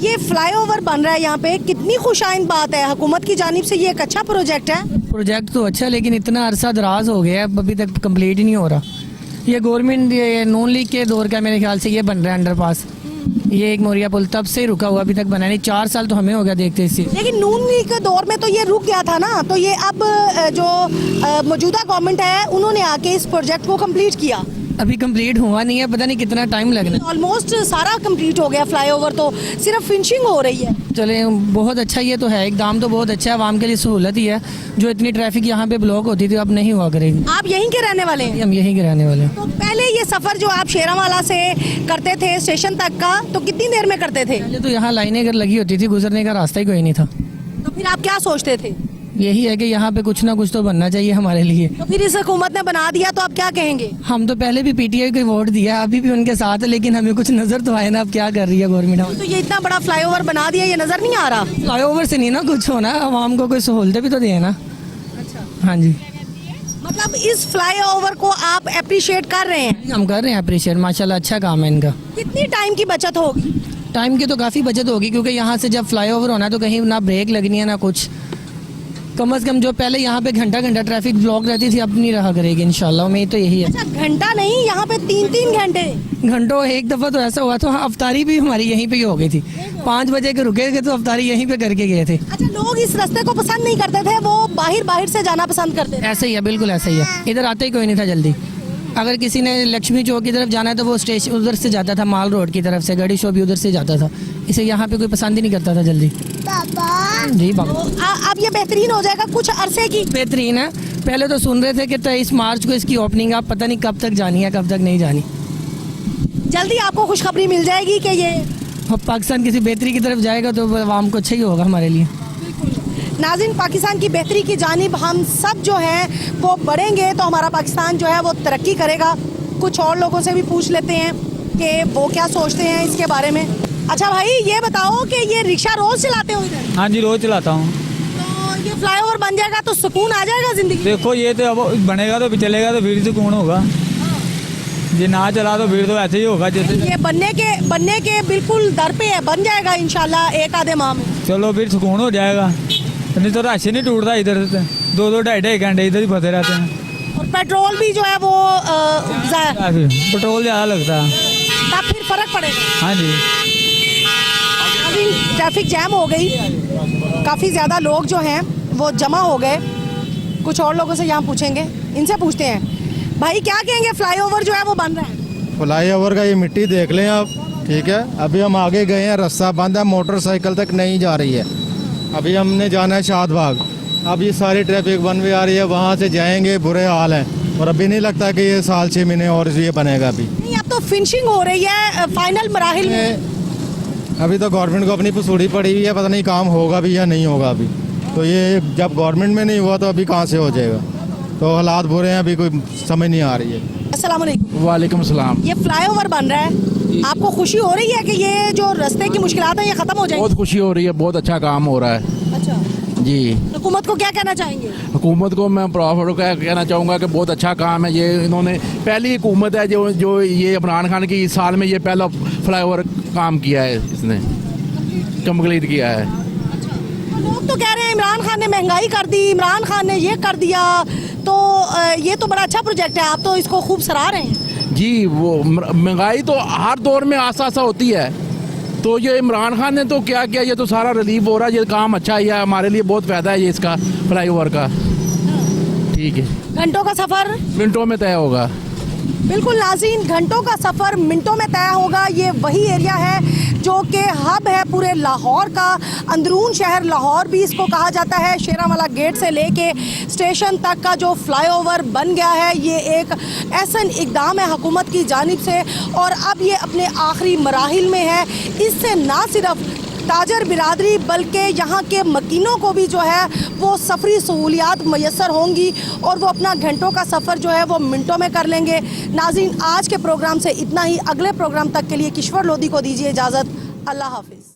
[SPEAKER 1] ये फ्लाईओवर बन रहा है यहाँ पे, कितनी खुशाइंद बात है, हुकूमत की जानिब से ये एक अच्छा प्रोजेक्ट है।
[SPEAKER 12] प्रोजेक्ट तो अच्छा है लेकिन इतना अरसा दराज हो गया है, अभी तक कंप्लीट ही नहीं हो रहा। ये गवर्नमेंट नून लीग के दौर का मेरे ख्याल से ये बन रहा है अंडरपास। ये एक मोरिया पुल तब से रुका हुआ, अभी तक बना नहीं। 4 साल तो हमें हो गया देखते इसे।
[SPEAKER 1] लेकिन नून लीग के दौर में तो ये रुक गया था ना, तो ये अब जो मौजूदा गवर्नमेंट है उन्होंने आके इस प्रोजेक्ट को कंप्लीट किया।
[SPEAKER 12] अभी कंप्लीट हुआ नहीं है, पता नहीं कितना टाइम लगना।
[SPEAKER 1] ऑलमोस्ट सारा कंप्लीट हो गया फ्लाईओवर, तो सिर्फ फिनिशिंग हो रही है।
[SPEAKER 12] चले बहुत अच्छा ये तो है, एकदम तो बहुत अच्छा है, आवाम के लिए सहूलत ही है। जो इतनी ट्रैफिक यहाँ पे ब्लॉक होती थी अब नहीं हुआ करेगी।
[SPEAKER 1] आप यहीं के रहने वाले हैं?
[SPEAKER 12] हम यहीं के रहने वाले हैं।
[SPEAKER 1] तो पहले ये सफर जो आप शेरावाला से करते थे स्टेशन तक का, तो कितनी देर में करते थे?
[SPEAKER 12] पहले तो यहाँ लाइनें अगर लगी होती थी, गुजरने का रास्ता ही कोई नहीं था।
[SPEAKER 1] तो फिर आप क्या सोचते थे?
[SPEAKER 12] यही है कि यहाँ पे कुछ ना कुछ तो बनना चाहिए हमारे लिए।
[SPEAKER 1] तो फिर इस हुकूमत ने बना दिया, तो आप क्या कहेंगे?
[SPEAKER 12] हम तो पहले भी पीटीआई को वोट दिया, अभी भी उनके साथ है, लेकिन हमें कुछ नजर तो आए ना अब क्या कर रही है गवर्नमेंट।
[SPEAKER 1] तो ये इतना बड़ा फ्लाईओवर बना दिया, ये नजर नहीं आ रहा?
[SPEAKER 12] फ्लाईओवर से नहीं ना कुछ होना, आवाम को कोई सहूलतें भी तो दें ना।
[SPEAKER 1] अच्छा,
[SPEAKER 12] हाँ जी।
[SPEAKER 1] मतलब इस फ्लाईओवर को आप अप्रिशिएट कर रहे हैं?
[SPEAKER 12] हम कर रहे हैं अप्रिशिएट, माशाल्लाह अच्छा काम है इनका।
[SPEAKER 1] कितनी टाइम की बचत होगी?
[SPEAKER 12] टाइम की तो काफ़ी बचत होगी, क्योंकि यहाँ से जब फ्लाईओवर होना है तो कहीं ना ब्रेक लगनी है ना कुछ। कम से कम जो पहले यहाँ पे घंटा ट्रैफिक ब्लॉक रहती थी अब नहीं रहा करेगी इंशाल्लाह, उम्मीद तो यही है।
[SPEAKER 1] अच्छा, घंटा नहीं, यहाँ पे 3-3 घंटे।
[SPEAKER 12] घंटों एक दफ़ा तो ऐसा हुआ तो अफ्तारी भी हमारी यहीं पे ही हो गई थी। 5 बजे के रुके थे तो अफ्तारी यहीं पे करके गए थे।
[SPEAKER 1] अच्छा, लोग इस रास्ते को पसंद नहीं करते थे, वो बाहर से जाना पसंद करते थे?
[SPEAKER 12] ऐसे ही है, बिल्कुल ऐसा ही है। इधर आते ही कोई नहीं था जल्दी। अगर किसी ने लक्ष्मी चौक की तरफ जाना है तो वो स्टेशन उधर से जाता था, माल रोड की तरफ से, गड़ी शो भी उधर से जाता था। इसे यहाँ पे कोई पसंद ही नहीं करता था जल्दी। जी बाबा,
[SPEAKER 1] अब ये बेहतरीन हो जाएगा कुछ अरसे की?
[SPEAKER 12] बेहतरीन है। पहले तो सुन रहे थे कि 23 मार्च को इसकी ओपनिंग, आप पता नहीं कब तक जानी है कब तक नहीं जानी।
[SPEAKER 1] जल्दी आपको खुशखबरी मिल जाएगी कि ये
[SPEAKER 12] पाकिस्तान किसी बेहतरी की तरफ जाएगा तो आवाम को अच्छा ही होगा हमारे लिए।
[SPEAKER 1] नाज़रीन, पाकिस्तान की बेहतरी की जानिब हम सब जो हैं वो बढ़ेंगे तो हमारा पाकिस्तान जो है वो तरक्की करेगा। कुछ और लोगों से भी पूछ लेते हैं कि वो क्या सोचते हैं इसके बारे में। अच्छा भाई, ये बताओ कि ये रिक्शा रोज चलाते हो इधर?
[SPEAKER 2] हाँ जी, रोज चलाता हूँ।
[SPEAKER 1] तो ये फ्लाईओवर बन जाएगा तो सुकून आ जाएगा जिंदगी?
[SPEAKER 2] देखो ये तो अब बनेगा तो चलेगा तो फिर सुकून होगा, ये ना चला तो फिर तो ऐसे ही होगा जैसे।
[SPEAKER 1] ये बनने के बिल्कुल दर पे है, बन जाएगा इंशाल्लाह एक आधे माह में।
[SPEAKER 2] चलो फिर सुकून हो जाएगा, नहीं तो राशन नहीं टूटता इधर से। 2-2 ढाई घंटे इधर ही फंसे रहते हैं।
[SPEAKER 1] और पेट्रोल भी जो है वो
[SPEAKER 2] पेट्रोल ज़्यादा लगता है,
[SPEAKER 1] तब फिर फर्क पड़ेगा।
[SPEAKER 2] हाँ जी।
[SPEAKER 1] अभी ट्रैफिक जैम हो गई, काफ़ी ज़्यादा लोग जो हैं वो जमा हो गए। कुछ और लोगों से यहाँ पूछेंगे, इनसे पूछते हैं। भाई क्या कहेंगे, फ्लाईओवर जो है वो बन रहा है?
[SPEAKER 18] फ्लाईओवर का ये मिट्टी देख लें आप, ठीक है। अभी हम आगे गए हैं, रास्ता बंद है, मोटरसाइकिल तक नहीं जा रही है। अभी हमने जाना है शादबाग, अब ये सारी ट्रैफिक वन वे आ रही है, वहाँ से जाएंगे, बुरे हाल हैं। और अभी नहीं लगता कि ये साल 6 महीने और ये बनेगा। अभी
[SPEAKER 1] नहीं, अब तो फिनिशिंग हो रही है फाइनल मराहिल में।
[SPEAKER 18] अभी तो गवर्नमेंट को अपनी पसूड़ी पड़ी हुई है, पता नहीं काम होगा भी या नहीं होगा अभी। तो ये जब गवर्नमेंट में नहीं हुआ तो अभी कहाँ से हो जाएगा। तो हालात बुरे हैं, अभी कोई समझ नहीं आ रही है।
[SPEAKER 1] अस्सलाम वालेकुम।
[SPEAKER 2] वालेकुम सलाम।
[SPEAKER 1] ये फ्लाईओवर बन रहा है, आपको खुशी हो रही है कि ये जो रास्ते की मुश्किलात है ये खत्म हो जाएगी?
[SPEAKER 19] बहुत खुशी हो रही है, बहुत अच्छा काम हो रहा है।
[SPEAKER 1] अच्छा
[SPEAKER 19] जी।
[SPEAKER 1] हुकूमत को क्या कहना चाहेंगे?
[SPEAKER 19] हुकूमत को मैं प्रॉफिट को कहना चाहूँगा कि बहुत अच्छा काम है। ये इन्होंने पहली हुकूमत है जो ये इमरान खान की इस साल में ये पहला फ्लाईओवर काम किया है, इसने कंप्लीट किया है।
[SPEAKER 1] लोग तो कह रहे हैं इमरान खान ने महंगाई कर दी, इमरान खान ने ये कर दिया, तो ये तो बड़ा अच्छा प्रोजेक्ट है, आप तो इसको खूब सराह रहे हैं।
[SPEAKER 19] जी, वो महंगाई तो हर दौर में आसा होती है, तो ये इमरान खान ने तो क्या किया, ये तो सारा रिलीफ हो रहा है। ये काम अच्छा ही है, हमारे लिए बहुत फ़ायदा है ये इसका फ्लाईओवर का। ठीक है,
[SPEAKER 1] घंटों का सफ़र
[SPEAKER 19] मिनटों में तय होगा।
[SPEAKER 1] बिल्कुल नाज़रीन, घंटों का सफ़र मिनटों में तय होगा। ये वही एरिया है जो कि हब है पूरे लाहौर का, अंदरून शहर लाहौर भी इसको कहा जाता है। शेरावाला गेट से लेके स्टेशन तक का जो फ्लाईओवर बन गया है, ये एक ऐसा इक़दाम है हुकूमत की जानिब से, और अब ये अपने आखिरी मराहिल में है। इससे ना सिर्फ ताजर बिरादरी बल्कि यहाँ के मकीनों को भी जो है वो सफरी सहूलियात मैसर होंगी और वो अपना घंटों का सफ़र जो है वो मिनटों में कर लेंगे। नाज़रीन, आज के प्रोग्राम से इतना ही। अगले प्रोग्राम तक के लिए किश्वर लोधी को दीजिए इजाज़त। अल्लाह हाफिज़।